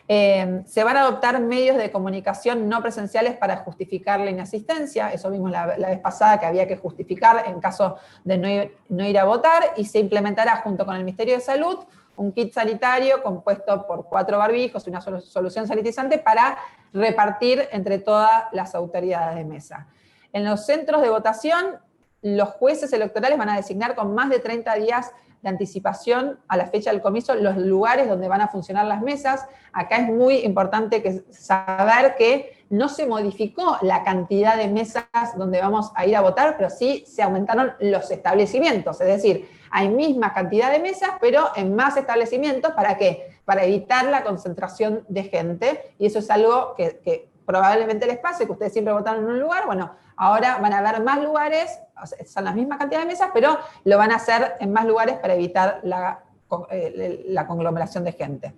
Se van a adoptar medios de comunicación no presenciales para justificar la inasistencia. Eso vimos la vez pasada, que había que justificar en caso de no ir a votar, y se implementará junto con el Ministerio de Salud un kit sanitario compuesto por 4 barbijos y una solución sanitizante para repartir entre todas las autoridades de mesa. En los centros de votación, los jueces electorales van a designar con más de 30 días de anticipación a la fecha del comicio los lugares donde van a funcionar las mesas. Acá es muy importante saber que no se modificó la cantidad de mesas donde vamos a ir a votar, pero sí se aumentaron los establecimientos, es decir, hay misma cantidad de mesas, pero en más establecimientos. ¿Para qué? Para evitar la concentración de gente, y eso es algo que probablemente les pase, que ustedes siempre votaron en un lugar. Bueno, ahora van a haber más lugares, o sea, son las mismas cantidad de mesas, pero lo van a hacer en más lugares para evitar la conglomeración de gente.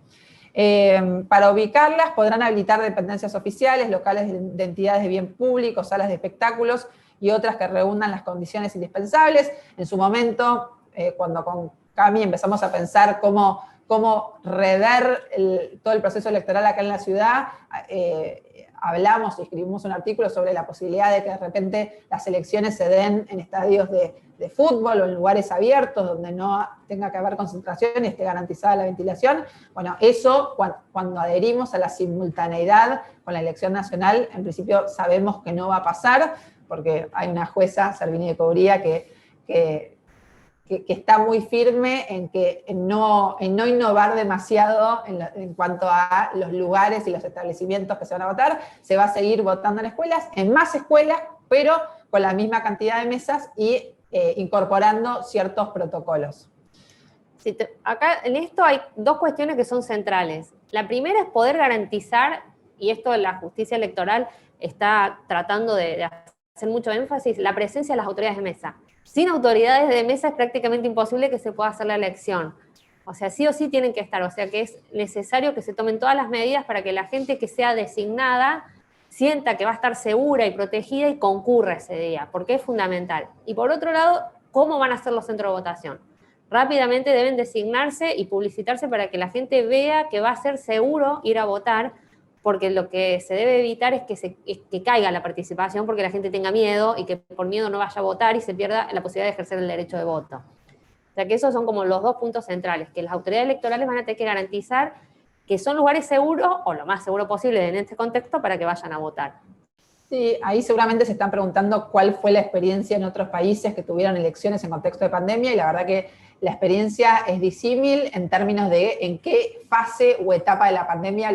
Para ubicarlas podrán habilitar dependencias oficiales, locales de entidades de bien público, salas de espectáculos y otras que reúnan las condiciones indispensables. En su momento, cuando con Cami empezamos a pensar cómo rever todo el proceso electoral acá en la ciudad, hablamos y escribimos un artículo sobre la posibilidad de que de repente las elecciones se den en estadios de fútbol o en lugares abiertos donde no tenga que haber concentración y esté garantizada la ventilación. Bueno, eso cuando adherimos a la simultaneidad con la elección nacional, en principio sabemos que no va a pasar, porque hay una jueza, Servini de Cobría, que está muy firme en no innovar demasiado en cuanto a los lugares y los establecimientos que se van a votar. Se va a seguir votando en más escuelas, pero con la misma cantidad de mesas y incorporando ciertos protocolos. Sí, acá en esto hay 2 cuestiones que son centrales. La primera es poder garantizar, y esto la justicia electoral está tratando de hacer mucho énfasis, la presencia de las autoridades de mesa. Sin autoridades de mesa es prácticamente imposible que se pueda hacer la elección. O sea, sí o sí tienen que estar. O sea, que es necesario que se tomen todas las medidas para que la gente que sea designada sienta que va a estar segura y protegida y concurra ese día, porque es fundamental. Y por otro lado, ¿cómo van a ser los centros de votación? Rápidamente deben designarse y publicitarse para que la gente vea que va a ser seguro ir a votar, porque lo que se debe evitar es que caiga la participación, porque la gente tenga miedo y que por miedo no vaya a votar y se pierda la posibilidad de ejercer el derecho de voto. O sea que esos son como los 2 puntos centrales, que las autoridades electorales van a tener que garantizar que son lugares seguros, o lo más seguro posible en este contexto, para que vayan a votar. Sí, ahí seguramente se están preguntando cuál fue la experiencia en otros países que tuvieron elecciones en contexto de pandemia, y la verdad que la experiencia es disímil en términos de en qué fase o etapa de la pandemia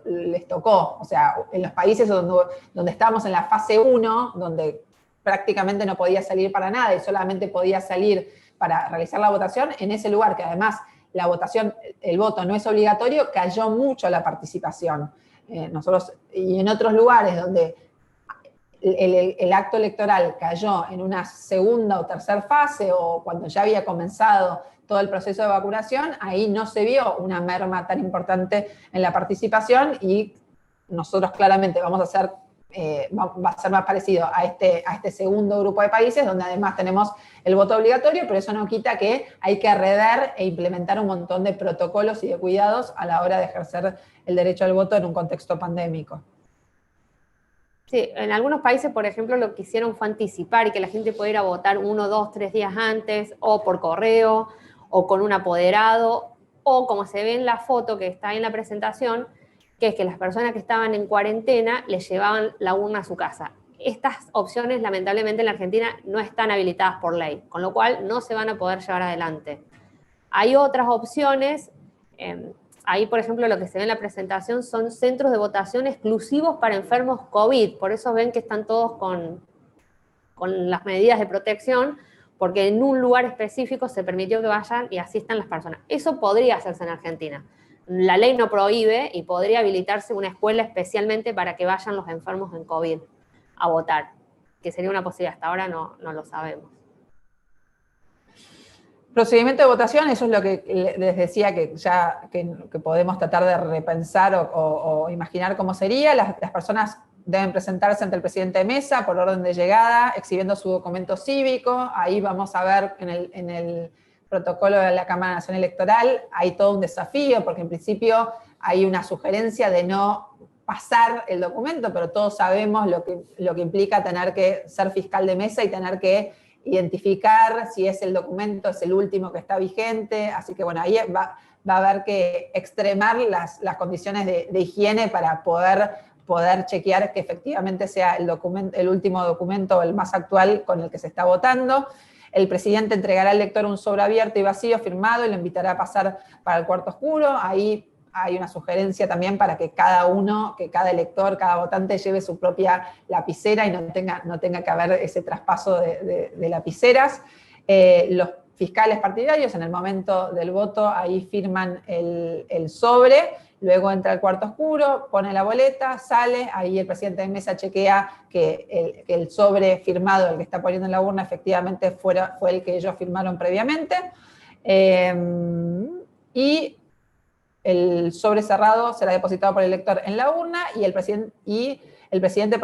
les tocó. O sea, en los países donde estábamos en la fase 1, donde prácticamente no podía salir para nada y solamente podía salir para realizar la votación, en ese lugar que además la votación, el voto no es obligatorio, cayó mucho la participación. Y en otros lugares donde el acto electoral cayó en una segunda o tercera fase, o cuando ya había comenzado todo el proceso de vacunación, ahí no se vio una merma tan importante en la participación, y nosotros claramente vamos a hacer, va a ser más parecido a este segundo grupo de países, donde además tenemos el voto obligatorio, pero eso no quita que hay que rever e implementar un montón de protocolos y de cuidados a la hora de ejercer el derecho al voto en un contexto pandémico. Sí, en algunos países, por ejemplo, lo que hicieron fue anticipar y que la gente pudiera votar 1, 2, 3 días antes, o por correo, o con un apoderado, o como se ve en la foto que está en la presentación, que es que las personas que estaban en cuarentena les llevaban la urna a su casa. Estas opciones, lamentablemente, en la Argentina no están habilitadas por ley, con lo cual no se van a poder llevar adelante. Hay otras opciones. Ahí, por ejemplo, lo que se ve en la presentación son centros de votación exclusivos para enfermos COVID. Por eso ven que están todos con las medidas de protección, porque en un lugar específico se permitió que vayan y asistan las personas. Eso podría hacerse en Argentina. La ley no prohíbe y podría habilitarse una escuela especialmente para que vayan los enfermos en COVID a votar, que sería una posibilidad. Hasta ahora no lo sabemos. Procedimiento de votación, eso es lo que les decía, que podemos tratar de repensar o imaginar cómo sería. Las personas deben presentarse ante el presidente de mesa por orden de llegada, exhibiendo su documento cívico. Ahí vamos a ver en el protocolo de la Cámara Nacional Electoral, hay todo un desafío, porque en principio hay una sugerencia de no pasar el documento, pero todos sabemos lo que implica tener que ser fiscal de mesa y tener que identificar si el documento es el último que está vigente. Así que bueno, ahí va a haber que extremar las condiciones de higiene para poder chequear que efectivamente sea el último documento o el más actual con el que se está votando. El presidente entregará al lector un sobre abierto y vacío firmado y lo invitará a pasar para el cuarto oscuro. Ahí hay una sugerencia también para que cada elector, cada votante lleve su propia lapicera y no tenga que haber ese traspaso de lapiceras. Los fiscales partidarios en el momento del voto ahí firman el sobre, luego entra al cuarto oscuro, pone la boleta, sale, ahí el presidente de mesa chequea que el sobre firmado, el que está poniendo en la urna, efectivamente fue el que ellos firmaron previamente. Y el sobre cerrado será depositado por el elector en la urna, y el presidente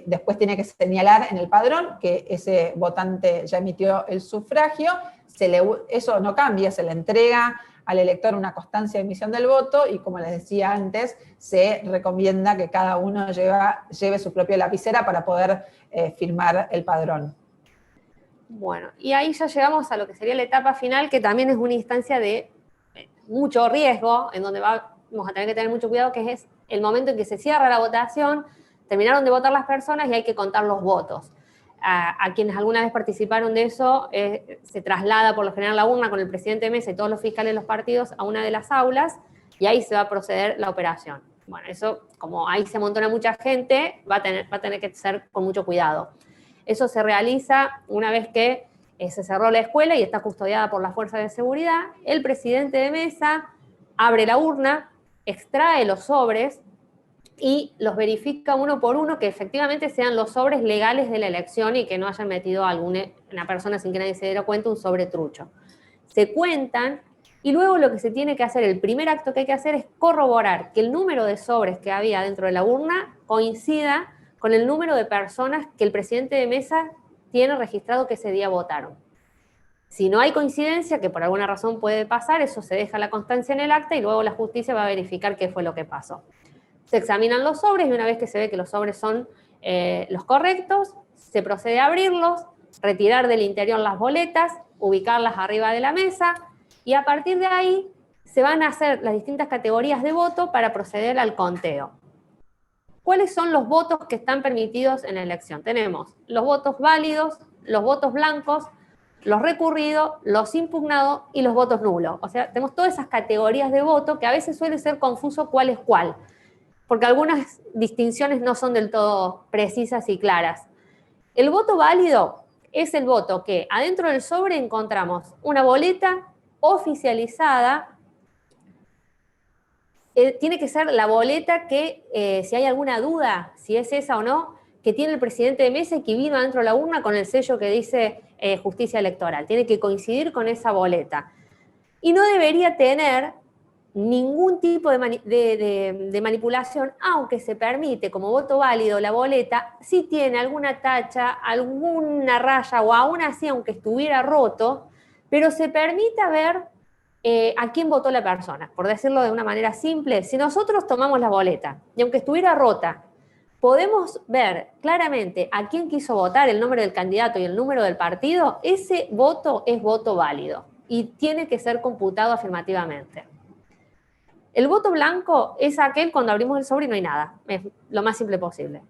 después tiene que señalar en el padrón que ese votante ya emitió el sufragio. Eso no cambia, se le entrega al elector una constancia de emisión del voto, y como les decía antes, se recomienda que cada uno lleve su propia lapicera para poder firmar el padrón. Bueno, y ahí ya llegamos a lo que sería la etapa final, que también es una instancia de mucho riesgo, en donde vamos a tener que tener mucho cuidado, que es el momento en que se cierra la votación, terminaron de votar las personas y hay que contar los votos. A quienes alguna vez participaron de eso, se traslada por lo general la urna con el presidente de mesa y todos los fiscales de los partidos a una de las aulas, y ahí se va a proceder la operación. Bueno, eso, como ahí se amontona mucha gente, va a tener que ser con mucho cuidado. Eso se realiza una vez que se cerró la escuela y está custodiada por las fuerzas de seguridad. El presidente de mesa abre la urna, extrae los sobres y los verifica uno por uno que efectivamente sean los sobres legales de la elección y que no hayan metido a una persona sin que nadie se diera cuenta un sobre trucho. Se cuentan, y luego lo que se tiene que hacer, el primer acto que hay que hacer es corroborar que el número de sobres que había dentro de la urna coincida con el número de personas que el presidente de mesa tiene registrado que ese día votaron. Si no hay coincidencia, que por alguna razón puede pasar, eso se deja la constancia en el acta y luego la justicia va a verificar qué fue lo que pasó. Se examinan los sobres y una vez que se ve que los sobres son los correctos, se procede a abrirlos, retirar del interior las boletas, ubicarlas arriba de la mesa, y a partir de ahí se van a hacer las distintas categorías de voto para proceder al conteo. ¿Cuáles son los votos que están permitidos en la elección? Tenemos los votos válidos, los votos blancos, los recurridos, los impugnados y los votos nulos. O sea, tenemos todas esas categorías de voto que a veces suele ser confuso cuál es cuál, porque algunas distinciones no son del todo precisas y claras. El voto válido es el voto que adentro del sobre encontramos una boleta oficializada. Tiene que ser la boleta que, si hay alguna duda, si es esa o no, que tiene el presidente de mesa y que vino adentro de la urna con el sello que dice justicia electoral. Tiene que coincidir con esa boleta. Y no debería tener ningún tipo de manipulación, aunque se permite como voto válido la boleta, si tiene alguna tacha, alguna raya o aún así, aunque estuviera roto, pero se permita ver a quién votó la persona. Por decirlo de una manera simple, si nosotros tomamos la boleta y aunque estuviera rota, podemos ver claramente a quién quiso votar, el nombre del candidato y el número del partido, ese voto es voto válido y tiene que ser computado afirmativamente. El voto blanco es aquel cuando abrimos el sobre y no hay nada, es lo más simple posible.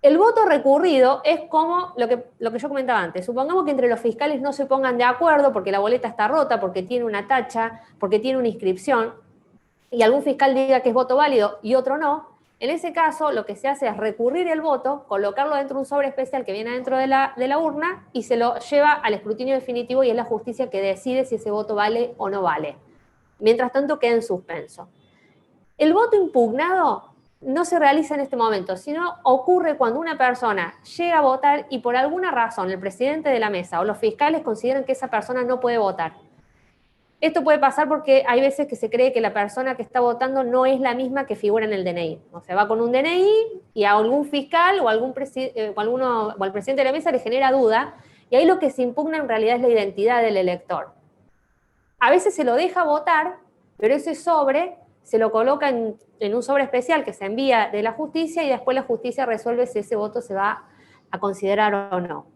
El voto recurrido es como lo que yo comentaba antes. Supongamos que entre los fiscales no se pongan de acuerdo porque la boleta está rota, porque tiene una tacha, porque tiene una inscripción, y algún fiscal diga que es voto válido y otro no. En ese caso, lo que se hace es recurrir el voto, colocarlo dentro de un sobre especial que viene dentro de la urna y se lo lleva al escrutinio definitivo y es la justicia que decide si ese voto vale o no vale. Mientras tanto, queda en suspenso. El voto impugnado no se realiza en este momento, sino ocurre cuando una persona llega a votar y por alguna razón el presidente de la mesa o los fiscales consideran que esa persona no puede votar. Esto puede pasar porque hay veces que se cree que la persona que está votando no es la misma que figura en el DNI. O sea, va con un DNI y a algún fiscal o al presidente de la mesa le genera duda, y ahí lo que se impugna en realidad es la identidad del elector. A veces se lo deja votar, pero ese sobre se lo coloca en un sobre especial que se envía de la justicia y después la justicia resuelve si ese voto se va a considerar o no.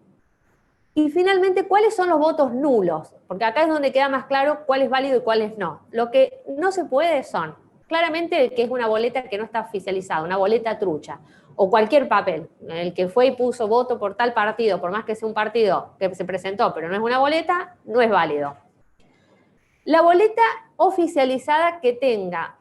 Y finalmente, ¿cuáles son los votos nulos? Porque acá es donde queda más claro cuál es válido y cuál es no. Lo que no se puede son, claramente, el que es una boleta que no está oficializada, una boleta trucha, o cualquier papel, el que fue y puso voto por tal partido, por más que sea un partido que se presentó, pero no es una boleta, no es válido. La boleta oficializada que tenga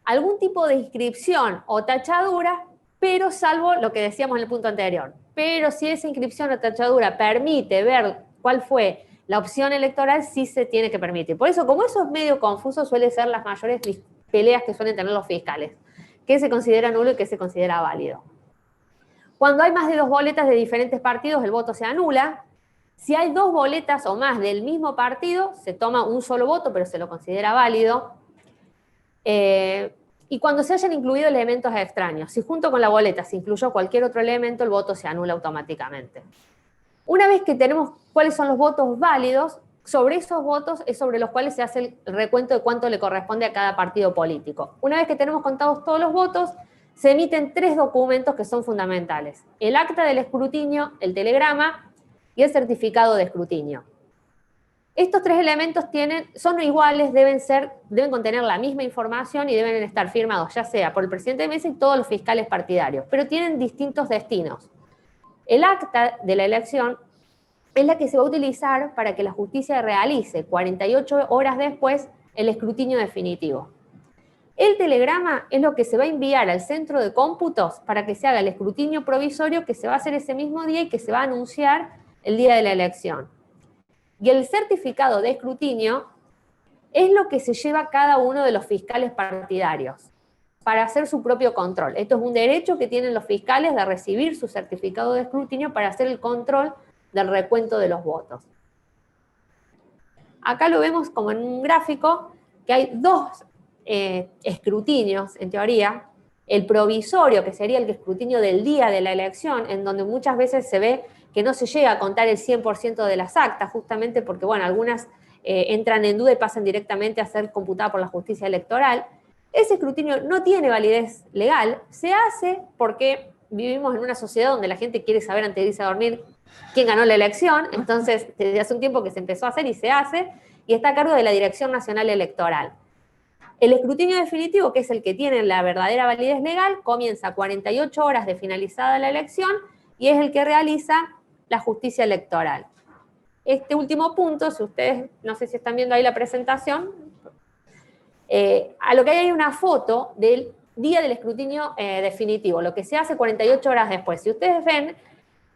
algún tipo de inscripción o tachadura, pero salvo lo que decíamos en el punto anterior. Pero si esa inscripción o tachadura permite ver cuál fue la opción electoral, sí se tiene que permitir. Por eso, como eso es medio confuso, suele ser las mayores peleas que suelen tener los fiscales. ¿Qué se considera nulo y qué se considera válido? Cuando hay más de 2 boletas de diferentes partidos, el voto se anula. Si hay 2 boletas o más del mismo partido, se toma un solo voto, pero se lo considera válido. Y cuando se hayan incluido elementos extraños, si junto con la boleta se incluyó cualquier otro elemento, el voto se anula automáticamente. Una vez que tenemos cuáles son los votos válidos, sobre esos votos es sobre los cuales se hace el recuento de cuánto le corresponde a cada partido político. Una vez que tenemos contados todos los votos, se emiten 3 documentos que son fundamentales: el acta del escrutinio, el telegrama y el certificado de escrutinio. Estos 3 elementos son iguales, deben contener la misma información y deben estar firmados ya sea por el presidente de mesa y todos los fiscales partidarios, pero tienen distintos destinos. El acta de la elección es la que se va a utilizar para que la justicia realice 48 horas después el escrutinio definitivo. El telegrama es lo que se va a enviar al centro de cómputos para que se haga el escrutinio provisorio que se va a hacer ese mismo día y que se va a anunciar el día de la elección. Y el certificado de escrutinio es lo que se lleva cada uno de los fiscales partidarios para hacer su propio control. Esto es un derecho que tienen los fiscales de recibir su certificado de escrutinio para hacer el control del recuento de los votos. Acá lo vemos como en un gráfico que hay 2 escrutinios, en teoría. El provisorio, que sería el escrutinio del día de la elección, en donde muchas veces se ve que no se llega a contar el 100% de las actas, justamente porque, bueno, algunas entran en duda y pasan directamente a ser computadas por la justicia electoral. Ese escrutinio no tiene validez legal, se hace porque vivimos en una sociedad donde la gente quiere saber antes de irse a dormir quién ganó la elección, entonces desde hace un tiempo que se empezó a hacer y se hace, y está a cargo de la Dirección Nacional Electoral. El escrutinio definitivo, que es el que tiene la verdadera validez legal, comienza 48 horas de finalizada la elección y es el que realiza la justicia electoral. Este último punto, si ustedes, no sé si están viendo ahí la presentación, a lo que hay una foto del día del escrutinio definitivo, lo que se hace 48 horas después. Si ustedes ven,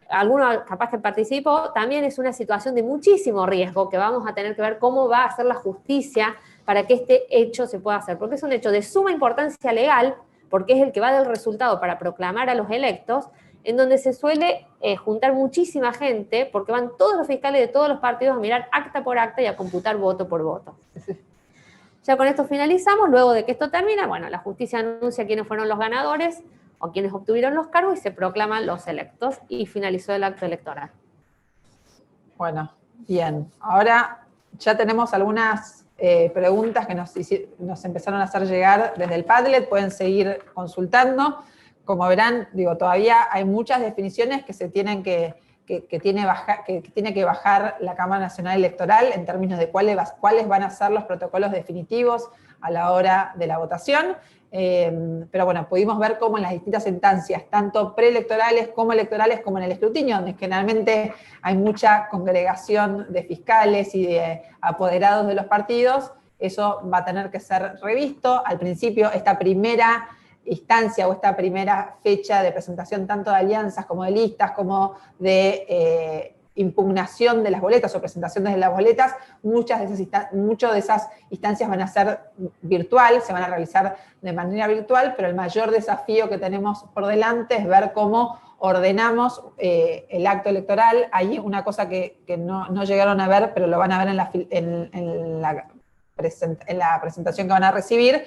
alguno capaz que participó, también es una situación de muchísimo riesgo que vamos a tener que ver cómo va a hacer la justicia para que este hecho se pueda hacer, porque es un hecho de suma importancia legal, porque es el que va a dar el resultado para proclamar a los electos. en donde se suele juntar muchísima gente, porque van todos los fiscales de todos los partidos a mirar acta por acta y a computar voto por voto. Ya con esto finalizamos. Luego de que esto termina, bueno, la justicia anuncia quiénes fueron los ganadores o quienes obtuvieron los cargos y se proclaman los electos, y finalizó el acto electoral. Bueno, bien. Ahora ya tenemos algunas preguntas que nos empezaron a hacer llegar desde el Padlet, pueden seguir consultando. Como verán, digo, todavía hay muchas definiciones que se tienen que tiene que bajar la Cámara Nacional Electoral en términos de cuáles van a ser los protocolos definitivos a la hora de la votación. Pero bueno, pudimos ver cómo en las distintas instancias, tanto preelectorales como electorales, como en el escrutinio, donde generalmente hay mucha congregación de fiscales y de apoderados de los partidos, eso va a tener que ser revisto. Al principio, esta primera instancia o esta primera fecha de presentación tanto de alianzas como de listas, como de impugnación de las boletas o presentación de las boletas, muchas de esas instancias van a ser virtual, se van a realizar de manera virtual, pero el mayor desafío que tenemos por delante es ver cómo ordenamos el acto electoral. Hay una cosa que no llegaron a ver, pero lo van a ver en la presentación que van a recibir.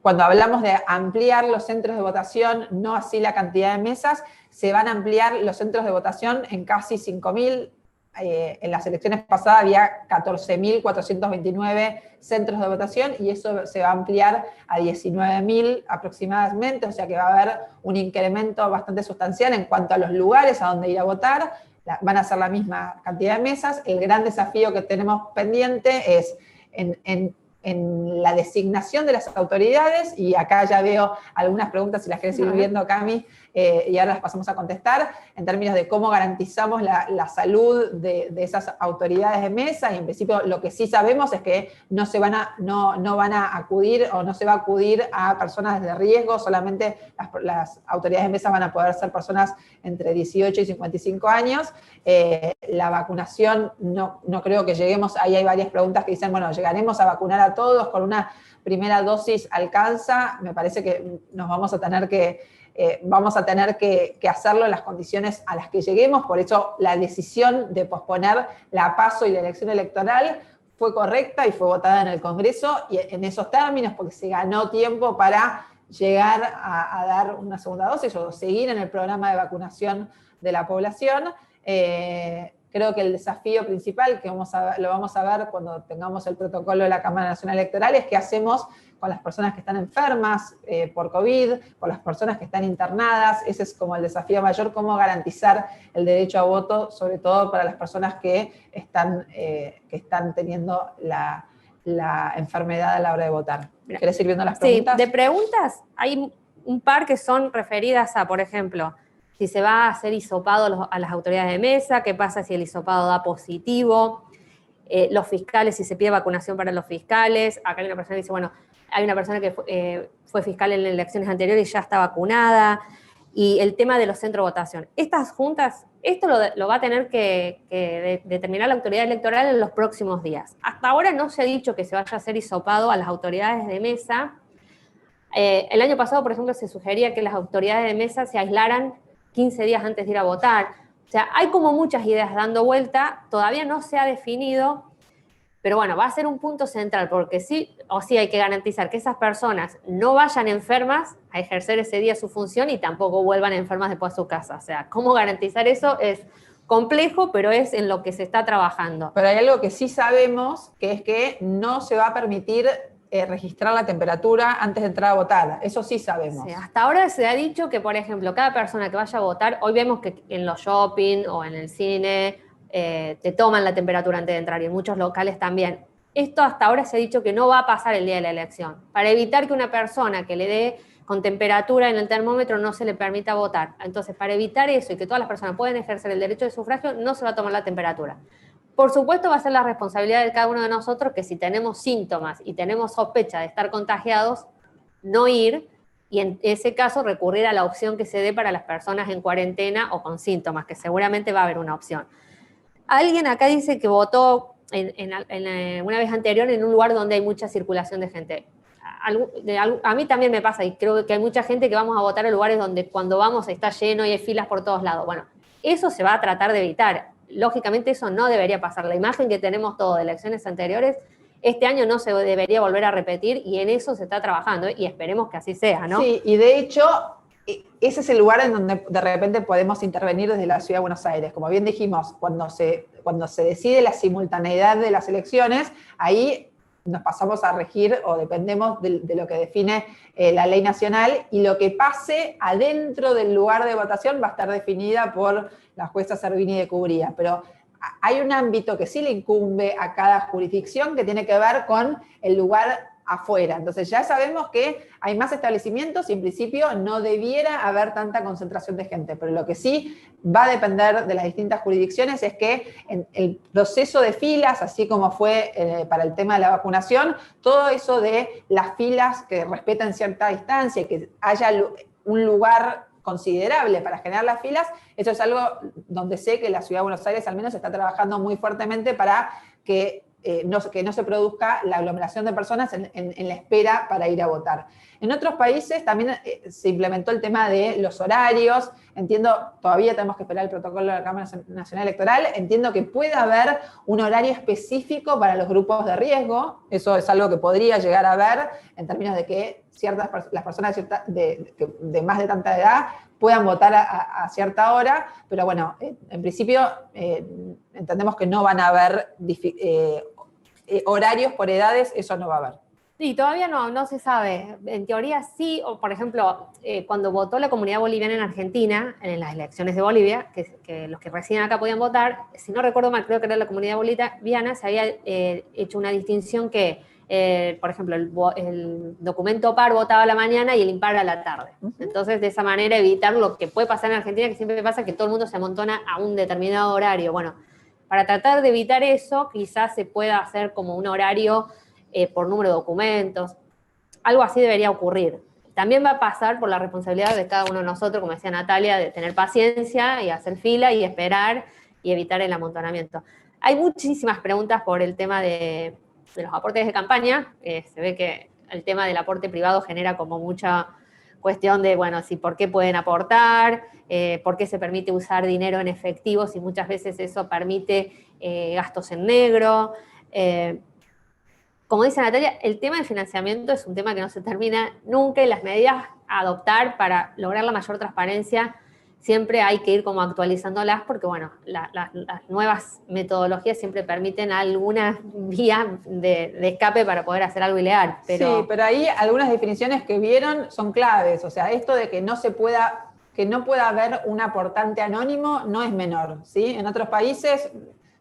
Cuando hablamos de ampliar los centros de votación, no así la cantidad de mesas, se van a ampliar los centros de votación en casi 5.000. En las elecciones pasadas había 14.429 centros de votación y eso se va a ampliar a 19.000 aproximadamente, o sea que va a haber un incremento bastante sustancial en cuanto a los lugares a donde ir a votar. Van a ser la misma cantidad de mesas. El gran desafío que tenemos pendiente es en la designación de las autoridades, y acá ya veo algunas preguntas, si las querés ir viendo, Cami, y ahora las pasamos a contestar, en términos de cómo garantizamos la salud de esas autoridades de mesa, y en principio lo que sí sabemos es que no van a acudir o no se va a acudir a personas de riesgo, solamente las autoridades de mesa van a poder ser personas entre 18 y 55 años. La vacunación, no creo que lleguemos, ahí hay varias preguntas que dicen, bueno, ¿llegaremos a vacunar a todos con una primera dosis? ¿Alcanza? Me parece que nos vamos a tener que hacerlo en las condiciones a las que lleguemos. Por eso la decisión de posponer la PASO y la elección electoral fue correcta y fue votada en el Congreso y en esos términos, porque se ganó tiempo para llegar a dar una segunda dosis o seguir en el programa de vacunación de la población. Creo que el desafío principal, que lo vamos a ver cuando tengamos el protocolo de la Cámara Nacional Electoral, es qué hacemos con las personas que están enfermas por COVID, con las personas que están internadas. Ese es como el desafío mayor, cómo garantizar el derecho a voto, sobre todo para las personas que están teniendo la enfermedad a la hora de votar. ¿Querés ir viendo las preguntas? Sí, de preguntas hay un par que son referidas a, por ejemplo, si se va a hacer hisopado a las autoridades de mesa, qué pasa si el hisopado da positivo, los fiscales, si se pide vacunación para los fiscales. Acá hay una persona que dice, bueno, hay una persona que fue fiscal en elecciones anteriores y ya está vacunada, y el tema de los centros de votación. Estas juntas, esto lo va a tener que determinar la autoridad electoral en los próximos días. Hasta ahora no se ha dicho que se vaya a hacer hisopado a las autoridades de mesa. El año pasado, por ejemplo, se sugería que las autoridades de mesa se aislaran 15 días antes de ir a votar. O sea, hay como muchas ideas dando vuelta, todavía no se ha definido, pero bueno, va a ser un punto central, porque sí hay que garantizar que esas personas no vayan enfermas a ejercer ese día su función y tampoco vuelvan enfermas después a su casa. O sea, cómo garantizar eso es complejo, pero es en lo que se está trabajando. Pero hay algo que sí sabemos, que es que no se va a permitir registrar la temperatura antes de entrar a votar. Eso sí sabemos. Sí, hasta ahora se ha dicho que, por ejemplo, cada persona que vaya a votar, hoy vemos que en los shopping o en el cine te toman la temperatura antes de entrar, y en muchos locales también. Esto hasta ahora se ha dicho que no va a pasar el día de la elección, para evitar que una persona que le dé con temperatura en el termómetro no se le permita votar. Entonces, para evitar eso y que todas las personas puedan ejercer el derecho de sufragio, no se va a tomar la temperatura. Por supuesto, va a ser la responsabilidad de cada uno de nosotros que si tenemos síntomas y tenemos sospecha de estar contagiados, no ir, y en ese caso recurrir a la opción que se dé para las personas en cuarentena o con síntomas, que seguramente va a haber una opción. Alguien acá dice que votó una vez anterior en un lugar donde hay mucha circulación de gente. a mí también me pasa, y creo que hay mucha gente que vamos a votar en lugares donde cuando vamos está lleno y hay filas por todos lados. Bueno, eso se va a tratar de evitar. Lógicamente eso no debería pasar. La imagen que tenemos todos de elecciones anteriores, este año no se debería volver a repetir y en eso se está trabajando y esperemos que así sea, ¿no? Sí, y de hecho, ese es el lugar en donde de repente podemos intervenir desde la Ciudad de Buenos Aires. Como bien dijimos, cuando se decide la simultaneidad de las elecciones, ahí nos pasamos a regir o dependemos de lo que define la ley nacional, y lo que pase adentro del lugar de votación va a estar definida por la jueza Servini de Cubría. Pero hay un ámbito que sí le incumbe a cada jurisdicción que tiene que ver con el lugar afuera. Entonces ya sabemos que hay más establecimientos y en principio no debiera haber tanta concentración de gente, pero lo que sí va a depender de las distintas jurisdicciones es que en el proceso de filas, así como fue para el tema de la vacunación, todo eso de las filas que respeten cierta distancia y que haya un lugar considerable para generar las filas, eso es algo donde sé que la Ciudad de Buenos Aires al menos está trabajando muy fuertemente para que no se produzca la aglomeración de personas en la espera para ir a votar. En otros países también se implementó el tema de los horarios. Entiendo, todavía tenemos que esperar el protocolo de la Cámara Nacional Electoral. Entiendo que puede haber un horario específico para los grupos de riesgo. Eso es algo que podría llegar a haber en términos de que las personas de más de tanta edad puedan votar a cierta hora, pero bueno, en principio entendemos que no van a haber horarios por edades, eso no va a haber. Sí, todavía no se sabe. En teoría sí, o por ejemplo, cuando votó la comunidad boliviana en Argentina, en las elecciones de Bolivia, que los que residen acá podían votar, si no recuerdo mal, creo que era la comunidad boliviana, se había hecho una distinción que, por ejemplo, el documento par votaba a la mañana y el impar a la tarde. Entonces, de esa manera evitar lo que puede pasar en Argentina, que siempre pasa que todo el mundo se amontona a un determinado horario. Bueno, para tratar de evitar eso, quizás se pueda hacer como un horario por número de documentos. Algo así debería ocurrir. También va a pasar por la responsabilidad de cada uno de nosotros, como decía Natalia, de tener paciencia y hacer fila y esperar y evitar el amontonamiento. Hay muchísimas preguntas por el tema de los aportes de campaña. Se ve que el tema del aporte privado genera como mucha cuestión de, bueno, si por qué pueden aportar, por qué se permite usar dinero en efectivo, si muchas veces eso permite gastos en negro. Como dice Natalia, el tema del financiamiento es un tema que no se termina nunca y las medidas a adoptar para lograr la mayor transparencia siempre hay que ir como actualizándolas porque, bueno, las nuevas metodologías siempre permiten alguna vía de escape para poder hacer algo ilegal. Pero... Sí, pero ahí algunas definiciones que vieron son claves. O sea, esto de que no pueda haber un aportante anónimo no es menor, ¿sí? En otros países...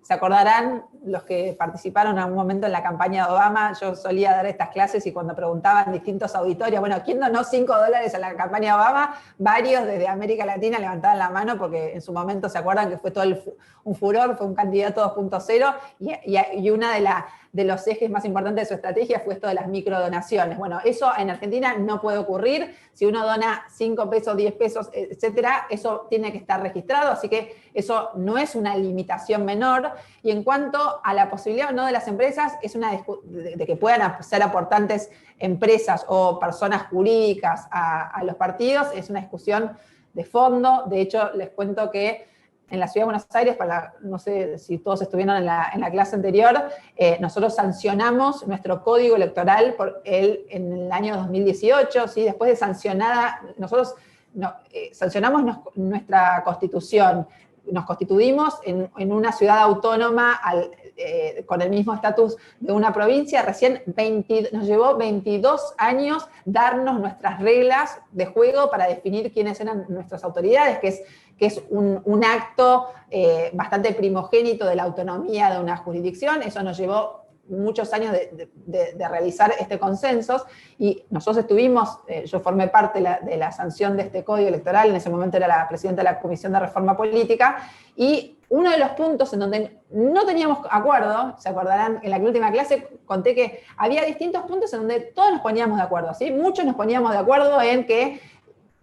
Se acordarán los que participaron en algún momento en la campaña de Obama, yo solía dar estas clases y cuando preguntaban en distintos auditorios, bueno, ¿quién donó $5 a la campaña de Obama? Varios desde América Latina levantaban la mano porque en su momento se acuerdan que fue todo un furor, fue un candidato 2.0 y una de los ejes más importantes de su estrategia fue esto de las microdonaciones. Bueno, eso en Argentina no puede ocurrir. Si uno dona 5 pesos, 10 pesos, etcétera, eso tiene que estar registrado, así que eso no es una limitación menor. Y en cuanto a la posibilidad o no de las empresas, es de que puedan ser aportantes empresas o personas jurídicas a los partidos, es una discusión de fondo. De hecho, les cuento que en la Ciudad de Buenos Aires, no sé si todos estuvieron en la clase anterior, nosotros sancionamos nuestro código electoral en el año 2018, ¿sí? Después de sancionada, nosotros sancionamos nuestra constitución, nos constituimos en una ciudad autónoma con el mismo estatus de una provincia. Recién nos llevó 22 años darnos nuestras reglas de juego para definir quiénes eran nuestras autoridades, que es un acto bastante primogénito de la autonomía de una jurisdicción. Eso nos llevó muchos años de realizar este consenso, y nosotros yo formé parte de la sanción de este código electoral, en ese momento era la presidenta de la Comisión de Reforma Política, y uno de los puntos en donde no teníamos acuerdo, se acordarán, en la última clase conté que había distintos puntos en donde todos nos poníamos de acuerdo, ¿sí? Muchos nos poníamos de acuerdo en que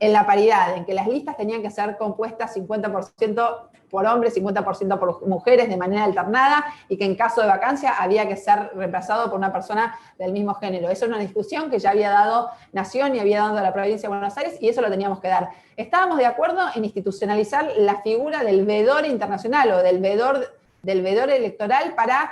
en la paridad, en que las listas tenían que ser compuestas 50% por hombres, 50% por mujeres de manera alternada, y que en caso de vacancia había que ser reemplazado por una persona del mismo género. Eso es una discusión que ya había dado Nación y había dado la provincia de Buenos Aires, y eso lo teníamos que dar. Estábamos de acuerdo en institucionalizar la figura del veedor internacional o del veedor electoral para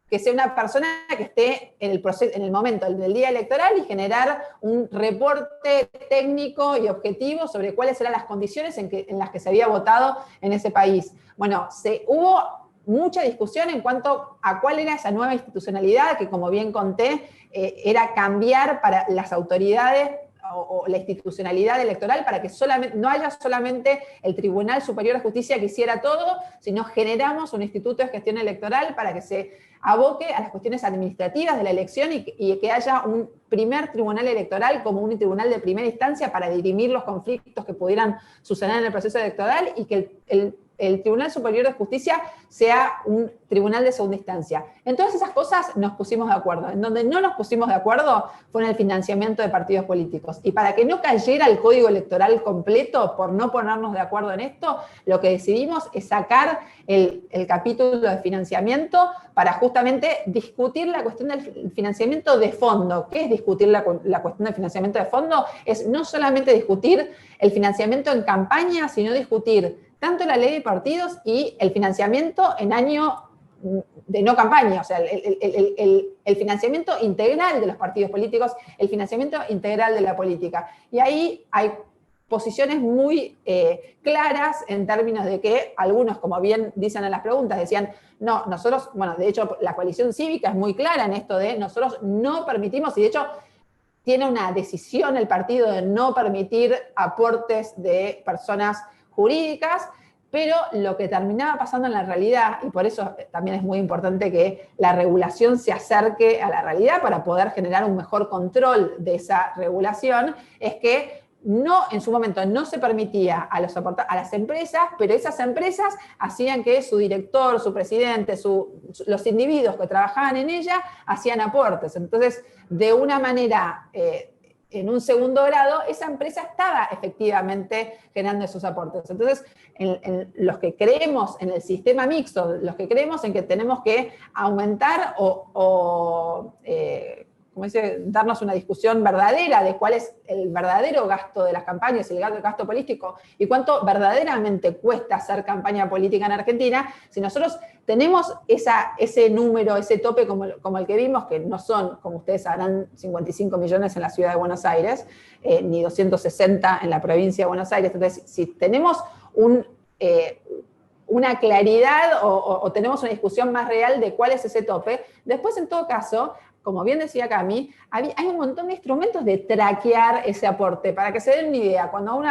que sea una persona que esté en el proceso, en el momento del día electoral, y generar un reporte técnico y objetivo sobre cuáles eran las condiciones en las que se había votado en ese país. Bueno, hubo mucha discusión en cuanto a cuál era esa nueva institucionalidad que, como bien conté, era cambiar para las autoridades o la institucionalidad electoral para que no haya solamente el Tribunal Superior de Justicia que hiciera todo, sino generamos un instituto de gestión electoral para que se aboque a las cuestiones administrativas de la elección y que haya un primer tribunal electoral como un tribunal de primera instancia para dirimir los conflictos que pudieran suceder en el proceso electoral, y que el Tribunal Superior de Justicia sea un tribunal de segunda instancia. En todas esas cosas nos pusimos de acuerdo. En donde no nos pusimos de acuerdo fue en el financiamiento de partidos políticos. Y para que no cayera el código electoral completo por no ponernos de acuerdo en esto, lo que decidimos es sacar el capítulo de financiamiento para justamente discutir la cuestión del financiamiento de fondo. ¿Qué es discutir la cuestión del financiamiento de fondo? Es no solamente discutir el financiamiento en campaña, sino discutir tanto la ley de partidos y el financiamiento en año de no campaña, o sea, el financiamiento integral de los partidos políticos, el financiamiento integral de la política. Y ahí hay posiciones muy claras en términos de que algunos, como bien dicen en las preguntas, decían, no, nosotros, bueno, de hecho la coalición cívica es muy clara en esto de nosotros no permitimos, y de hecho tiene una decisión el partido de no permitir aportes de personas jurídicas, pero lo que terminaba pasando en la realidad, y por eso también es muy importante que la regulación se acerque a la realidad para poder generar un mejor control de esa regulación, es que en su momento no se permitía a las empresas, pero esas empresas hacían que su director, su presidente, los individuos que trabajaban en ella hacían aportes. Entonces, de una manera en un segundo grado, esa empresa estaba efectivamente generando esos aportes. Entonces, los que creemos en el sistema mixto, los que creemos en que tenemos que aumentar como dice, darnos una discusión verdadera de cuál es el verdadero gasto de las campañas, el gasto político, y cuánto verdaderamente cuesta hacer campaña política en Argentina, si nosotros tenemos ese número, ese tope como el que vimos, que no son, como ustedes sabrán, 55 millones en la ciudad de Buenos Aires, ni 260 en la provincia de Buenos Aires. Entonces, si tenemos una claridad o tenemos una discusión más real de cuál es ese tope, después, en todo caso, como bien decía Cami, hay un montón de instrumentos de traquear ese aporte, para que se den una idea. Cuando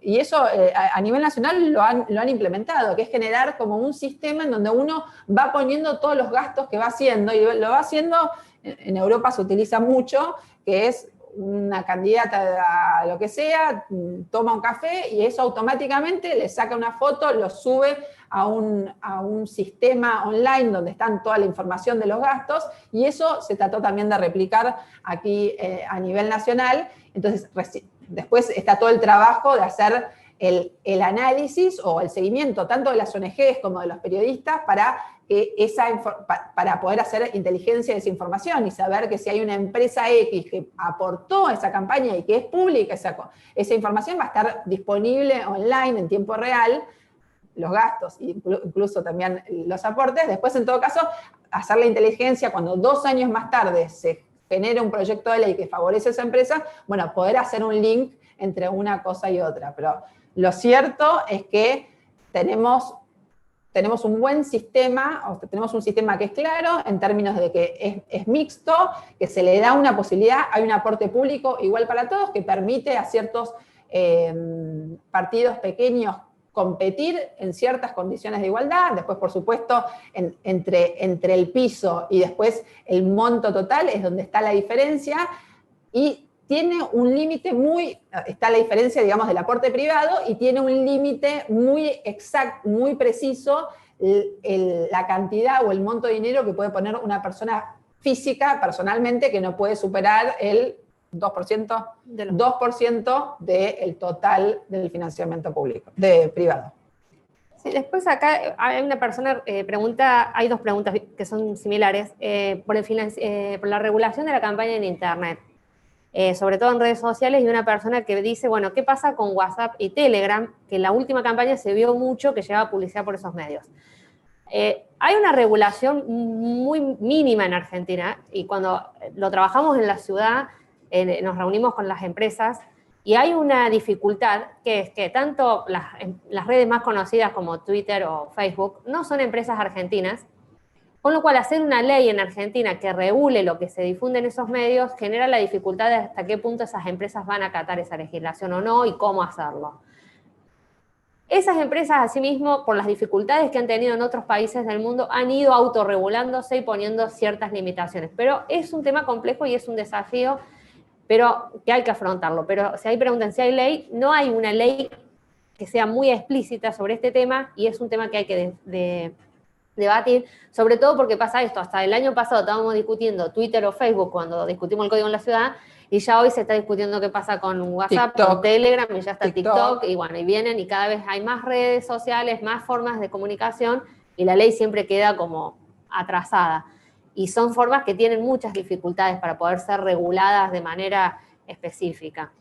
y eso a nivel nacional lo han implementado, que es generar como un sistema en donde uno va poniendo todos los gastos que va haciendo, y lo va haciendo, en Europa se utiliza mucho, que es una candidata a lo que sea, toma un café y eso automáticamente le saca una foto, lo sube a un sistema online donde están toda la información de los gastos, y eso se trató también de replicar aquí a nivel nacional. Entonces, después está todo el trabajo de hacer el análisis o el seguimiento tanto de las ONGs como de los periodistas para poder hacer inteligencia de esa información y saber que si hay una empresa X que aportó a esa campaña y que es pública, esa información va a estar disponible online en tiempo real, los gastos, incluso también los aportes. Después, en todo caso, hacer la inteligencia cuando 2 años más tarde se genera un proyecto de ley que favorece a esa empresa, bueno, poder hacer un link entre una cosa y otra. Pero lo cierto es que tenemos un buen sistema, tenemos un sistema que es claro en términos de que es mixto, que se le da una posibilidad, hay un aporte público igual para todos que permite a ciertos partidos pequeños competir en ciertas condiciones de igualdad. Después, por supuesto, entre el piso y después el monto total es donde está la diferencia, y tiene un límite está la diferencia, digamos, del aporte privado, y tiene un límite muy exacto, muy preciso, la cantidad o el monto de dinero que puede poner una persona física personalmente, que no puede superar el 2%, De los- 2% del total del financiamiento público, privado. Sí, después acá hay una persona pregunta, hay dos preguntas que son similares, por la regulación de la campaña en Internet, sobre todo en redes sociales, y una persona que dice, bueno, ¿qué pasa con WhatsApp y Telegram? Que en la última campaña se vio mucho que llevaba publicidad por esos medios. Hay una regulación muy mínima en Argentina, y cuando lo trabajamos en la ciudad, nos reunimos con las empresas, y hay una dificultad, que es que tanto las redes más conocidas como Twitter o Facebook no son empresas argentinas, con lo cual hacer una ley en Argentina que regule lo que se difunde en esos medios genera la dificultad de hasta qué punto esas empresas van a acatar esa legislación o no, y cómo hacerlo. Esas empresas, asimismo, por las dificultades que han tenido en otros países del mundo, han ido autorregulándose y poniendo ciertas limitaciones. Pero es un tema complejo y es un desafío, pero que hay que afrontarlo. Pero si ahí preguntan si hay ley, no hay una ley que sea muy explícita sobre este tema, y es un tema que hay que debatir, sobre todo porque pasa esto. Hasta el año pasado estábamos discutiendo Twitter o Facebook cuando discutimos el código en la ciudad, y ya hoy se está discutiendo qué pasa con WhatsApp, TikTok, con Telegram, y ya está TikTok, y bueno, y vienen, y cada vez hay más redes sociales, más formas de comunicación, y la ley siempre queda como atrasada. Y son formas que tienen muchas dificultades para poder ser reguladas de manera específica.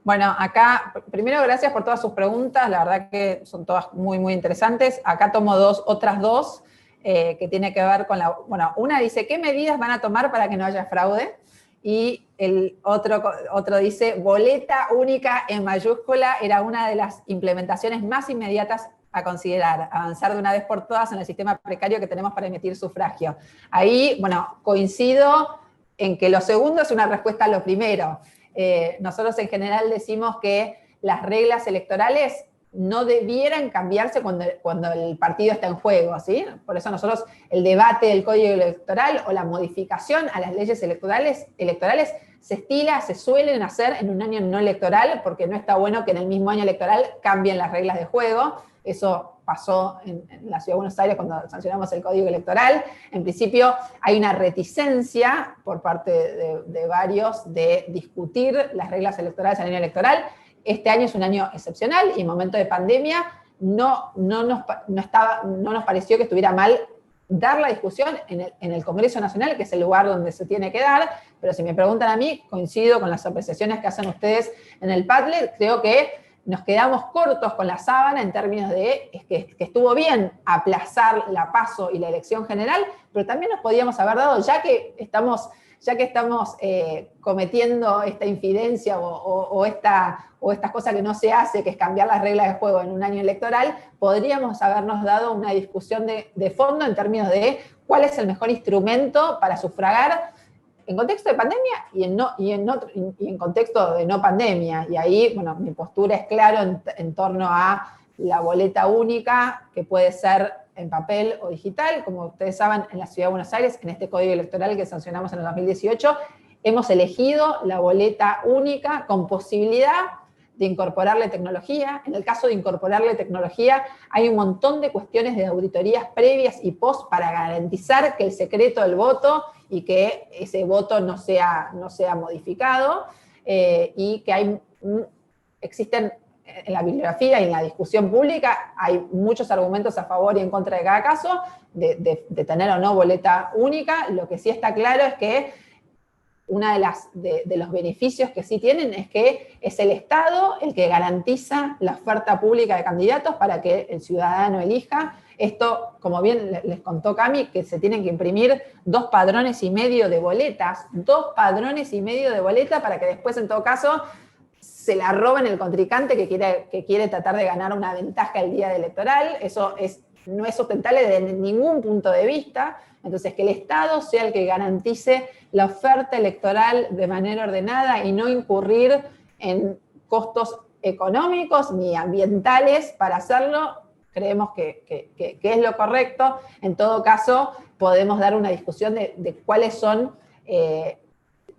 Bueno, acá, primero, gracias por todas sus preguntas, la verdad que son todas muy, muy interesantes. Acá tomo otras dos, que tiene que ver con bueno, una dice, ¿qué medidas van a tomar para que no haya fraude? Y el otro dice, boleta única en mayúscula era una de las implementaciones más inmediatas a considerar, avanzar de una vez por todas en el sistema precario que tenemos para emitir sufragio. Ahí, bueno, coincido en que lo segundo es una respuesta a lo primero. Nosotros en general decimos que las reglas electorales no debieran cambiarse cuando el partido está en juego, ¿sí? Por eso nosotros el debate del código electoral o la modificación a las leyes electorales se suelen hacer en un año no electoral, porque no está bueno que en el mismo año electoral cambien las reglas de juego. Eso pasó en la Ciudad de Buenos Aires cuando sancionamos el Código Electoral. En principio hay una reticencia por parte de varios de discutir las reglas electorales en el año electoral. Este año es un año excepcional y en momento de pandemia no nos pareció que estuviera mal dar la discusión en el Congreso Nacional, que es el lugar donde se tiene que dar, pero si me preguntan a mí, coincido con las apreciaciones que hacen ustedes en el Padlet. Creo que nos quedamos cortos con la sábana en términos de que estuvo bien aplazar la PASO y la elección general, pero también nos podíamos haber dado, ya que estamos cometiendo esta infidencia o esta cosa que no se hace, que es cambiar las reglas de juego en un año electoral, podríamos habernos dado una discusión de fondo en términos de cuál es el mejor instrumento para sufragar en contexto de pandemia y en contexto de no pandemia. Y ahí, bueno, mi postura es claro en torno a la boleta única, que puede ser en papel o digital. Como ustedes saben, en la Ciudad de Buenos Aires, en este código electoral que sancionamos en el 2018, hemos elegido la boleta única con posibilidad de incorporarle tecnología. En el caso de incorporarle tecnología, hay un montón de cuestiones de auditorías previas y post para garantizar que el secreto del voto y que ese voto no sea modificado, y que existen en la bibliografía y en la discusión pública, hay muchos argumentos a favor y en contra de cada caso, de tener o no boleta única. Lo que sí está claro es que uno de los beneficios que sí tienen es que es el Estado el que garantiza la oferta pública de candidatos para que el ciudadano elija. Esto, como bien les contó Cami, que se tienen que imprimir 2,5 padrones de boletas, 2,5 padrones de boleta, para que después, en todo caso, se la roben el contrincante que quiere tratar de ganar una ventaja el día electoral. Eso no es sustentable desde ningún punto de vista. Entonces, que el Estado sea el que garantice la oferta electoral de manera ordenada y no incurrir en costos económicos ni ambientales para hacerlo, creemos que es lo correcto. En todo caso, podemos dar una discusión de cuáles son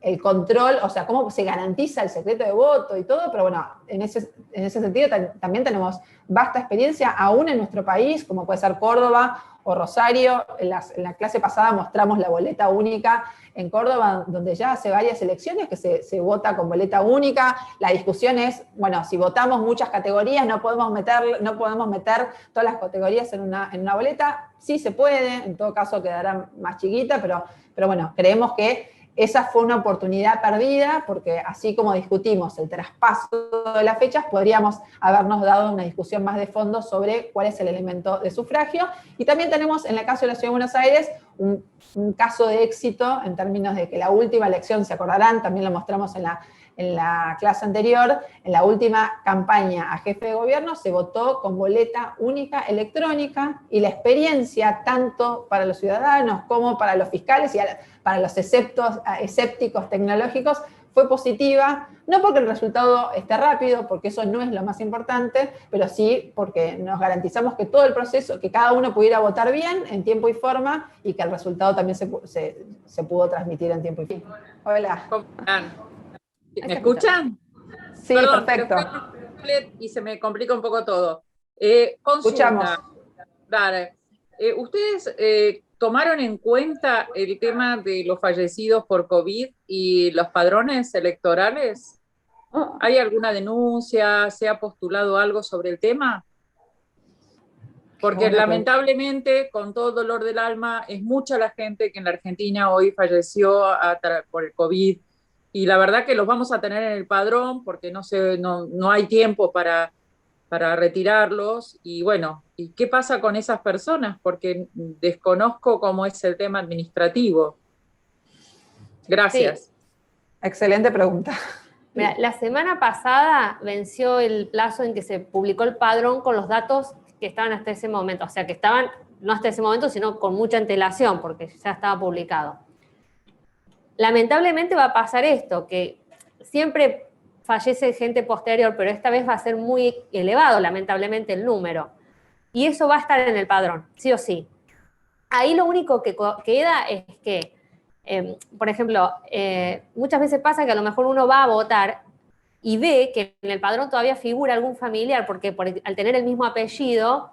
el control, o sea, cómo se garantiza el secreto de voto y todo, pero bueno, en ese sentido también tenemos vasta experiencia, aún en nuestro país, como puede ser Córdoba o Rosario. En la clase pasada mostramos la boleta única en Córdoba, donde ya hace varias elecciones que se vota con boleta única. La discusión es, bueno, si votamos muchas categorías, no podemos meter todas las categorías en una boleta. Sí se puede, en todo caso quedará más chiquita, pero bueno, creemos que esa fue una oportunidad perdida, porque así como discutimos el traspaso de las fechas, podríamos habernos dado una discusión más de fondo sobre cuál es el elemento de sufragio. Y también tenemos, en el caso de la Ciudad de Buenos Aires, un caso de éxito en términos de que la última elección, se acordarán, también lo mostramos en la clase anterior, en la última campaña a jefe de gobierno se votó con boleta única electrónica, y la experiencia, tanto para los ciudadanos como para los fiscales y para los escépticos tecnológicos, fue positiva, no porque el resultado esté rápido, porque eso no es lo más importante, pero sí porque nos garantizamos que todo el proceso, que cada uno pudiera votar bien, en tiempo y forma, y que el resultado también se pudo transmitir en tiempo y forma. Hola. ¿Cómo están? ¿Me escuchan? Sí, perdón, perfecto. Y se me complica un poco todo. Escuchamos. Dale. ¿Ustedes tomaron en cuenta el tema de los fallecidos por COVID y los padrones electorales? ¿Hay alguna denuncia? ¿Se ha postulado algo sobre el tema? Porque lamentablemente, con todo dolor del alma, es mucha la gente que en la Argentina hoy falleció por el COVID. Y la verdad que los vamos a tener en el padrón porque no hay tiempo para retirarlos. Y bueno, ¿y qué pasa con esas personas? Porque desconozco cómo es el tema administrativo. Gracias. Sí. Excelente pregunta. Mira, la semana pasada venció el plazo en que se publicó el padrón con los datos que estaban hasta ese momento. O sea, que estaban, no hasta ese momento, sino con mucha antelación, porque ya estaba publicado. Lamentablemente va a pasar esto, que siempre fallece gente posterior, pero esta vez va a ser muy elevado, lamentablemente, el número. Y eso va a estar en el padrón, sí o sí. Ahí lo único que queda es que, por ejemplo, muchas veces pasa que a lo mejor uno va a votar y ve que en el padrón todavía figura algún familiar, porque al tener el mismo apellido,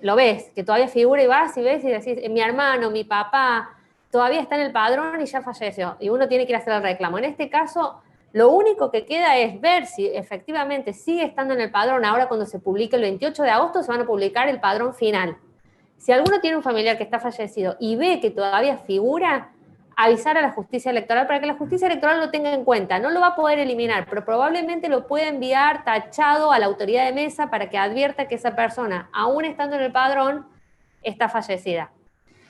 lo ves, que todavía figura, y vas y ves y decís, mi hermano, mi papá, todavía está en el padrón y ya falleció, y uno tiene que ir a hacer el reclamo. En este caso, lo único que queda es ver si efectivamente sigue estando en el padrón. Ahora, cuando se publique el 28 de agosto, se van a publicar el padrón final. Si alguno tiene un familiar que está fallecido y ve que todavía figura, avisar a la justicia electoral para que la justicia electoral lo tenga en cuenta. No lo va a poder eliminar, pero probablemente lo pueda enviar tachado a la autoridad de mesa para que advierta que esa persona, aún estando en el padrón, está fallecida.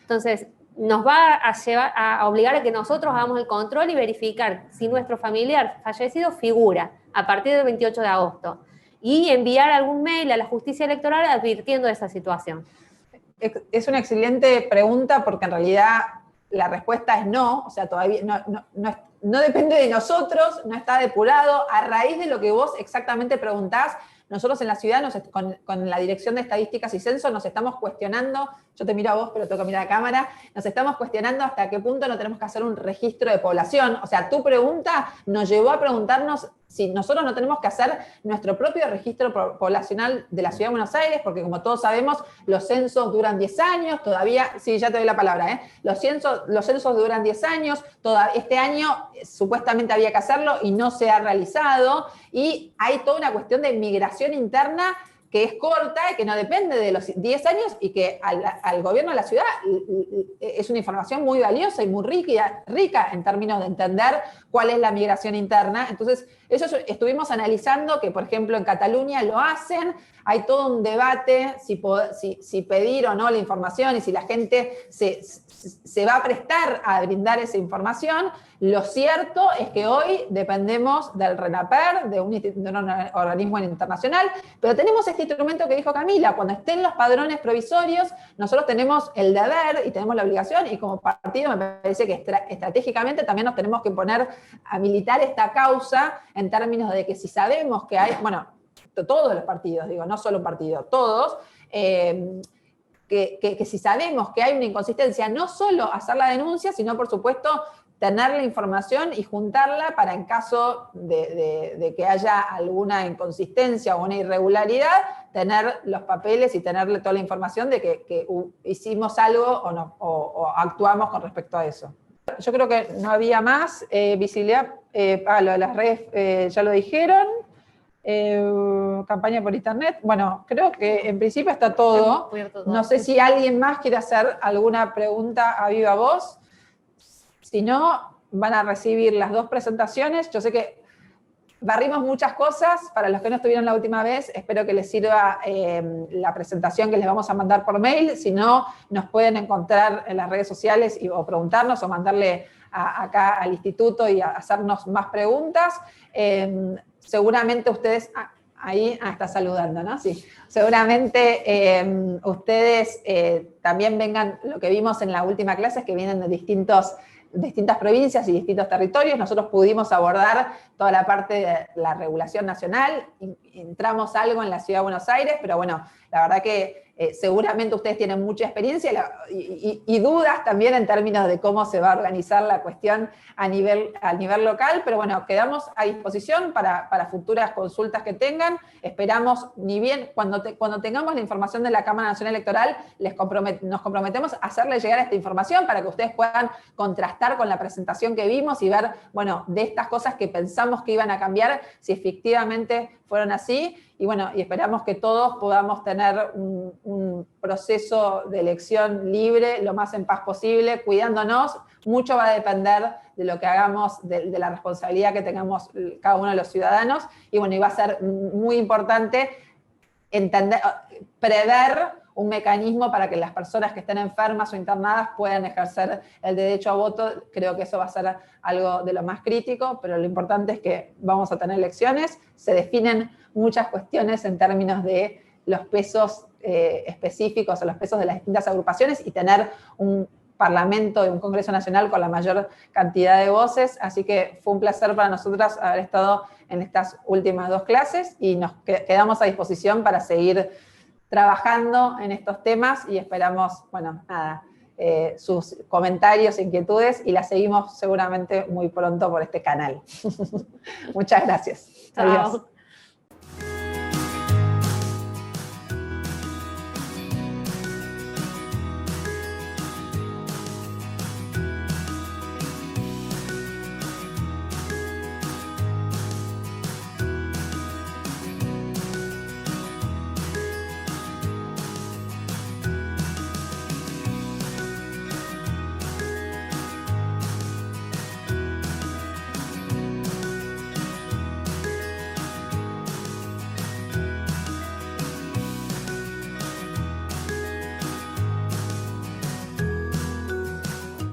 Entonces, nos va a obligar a que nosotros hagamos el control y verificar si nuestro familiar fallecido figura a partir del 28 de agosto y enviar algún mail a la justicia electoral advirtiendo de esa situación. Es una excelente pregunta, porque en realidad la respuesta es no, o sea, todavía no depende de nosotros, no está depurado. A raíz de lo que vos exactamente preguntás, nosotros en la ciudad, con la Dirección de Estadísticas y Censo, nos estamos cuestionando, yo te miro a vos, pero tengo que mirar a cámara, nos estamos cuestionando hasta qué punto no tenemos que hacer un registro de población. O sea, tu pregunta nos llevó a preguntarnos si nosotros no tenemos que hacer nuestro propio registro poblacional de la Ciudad de Buenos Aires, porque como todos sabemos, los censos duran 10 años, todavía, sí, ya te doy la palabra, los censos duran 10 años, este año supuestamente había que hacerlo y no se ha realizado, y hay toda una cuestión de migración interna que es corta y que no depende de los 10 años, y que al gobierno de la ciudad es una información muy valiosa y muy rica en términos de entender cuál es la migración interna. Entonces, eso estuvimos analizando, que por ejemplo en Cataluña lo hacen, hay todo un debate si pedir o no la información y si la gente se va a prestar a brindar esa información. Lo cierto es que hoy dependemos del RENAPER, de un organismo internacional, pero tenemos este instrumento que dijo Camila: cuando estén los padrones provisorios, nosotros tenemos el deber y tenemos la obligación, y como partido me parece que estratégicamente también nos tenemos que poner a militar esta causa, en términos de que si sabemos que hay, bueno, todos los partidos, digo, no solo un partido, todos, que si sabemos que hay una inconsistencia, no solo hacer la denuncia, sino por supuesto tener la información y juntarla para en caso de que haya alguna inconsistencia o una irregularidad, tener los papeles y tenerle toda la información de que hicimos algo o actuamos con respecto a eso. Yo creo que no había más. Visibilidad, lo de las redes ya lo dijeron. Campaña por internet. Bueno, creo que en principio está todo. No sé si alguien más quiere hacer alguna pregunta a viva voz. Si no, van a recibir las 2 presentaciones. Yo sé que barrimos muchas cosas. Para los que no estuvieron la última vez, espero que les sirva la presentación que les vamos a mandar por mail. Si no, nos pueden encontrar en las redes sociales o preguntarnos o mandarle acá al instituto y hacernos más preguntas. Seguramente ustedes... Ahí está saludando, ¿no? Sí. Seguramente ustedes también vengan, lo que vimos en la última clase es que vienen de distintas provincias y distintos territorios. Nosotros pudimos abordar toda la parte de la regulación nacional, entramos algo en la Ciudad de Buenos Aires, pero bueno, la verdad que seguramente ustedes tienen mucha experiencia y dudas también en términos de cómo se va a organizar la cuestión a nivel local, pero bueno, quedamos a disposición para futuras consultas que tengan. Esperamos, ni bien, cuando tengamos la información de la Cámara Nacional Electoral, nos comprometemos a hacerles llegar esta información para que ustedes puedan contrastar con la presentación que vimos y ver, bueno, de estas cosas que pensamos que iban a cambiar, si efectivamente fueron así. Y bueno, y esperamos que todos podamos tener un proceso de elección libre, lo más en paz posible, cuidándonos. Mucho va a depender de lo que hagamos, de la responsabilidad que tengamos cada uno de los ciudadanos. Y bueno, y va a ser muy importante prever un mecanismo para que las personas que estén enfermas o internadas puedan ejercer el derecho a voto. Creo que eso va a ser algo de lo más crítico, pero lo importante es que vamos a tener elecciones, se definen muchas cuestiones en términos de los pesos específicos o los pesos de las distintas agrupaciones y tener un Parlamento y un Congreso Nacional con la mayor cantidad de voces. Así que fue un placer para nosotras haber estado en estas últimas 2 clases y nos quedamos a disposición para seguir trabajando en estos temas y esperamos, bueno, nada, sus comentarios, inquietudes y las seguimos seguramente muy pronto por este canal. Muchas gracias. Chao. Adiós.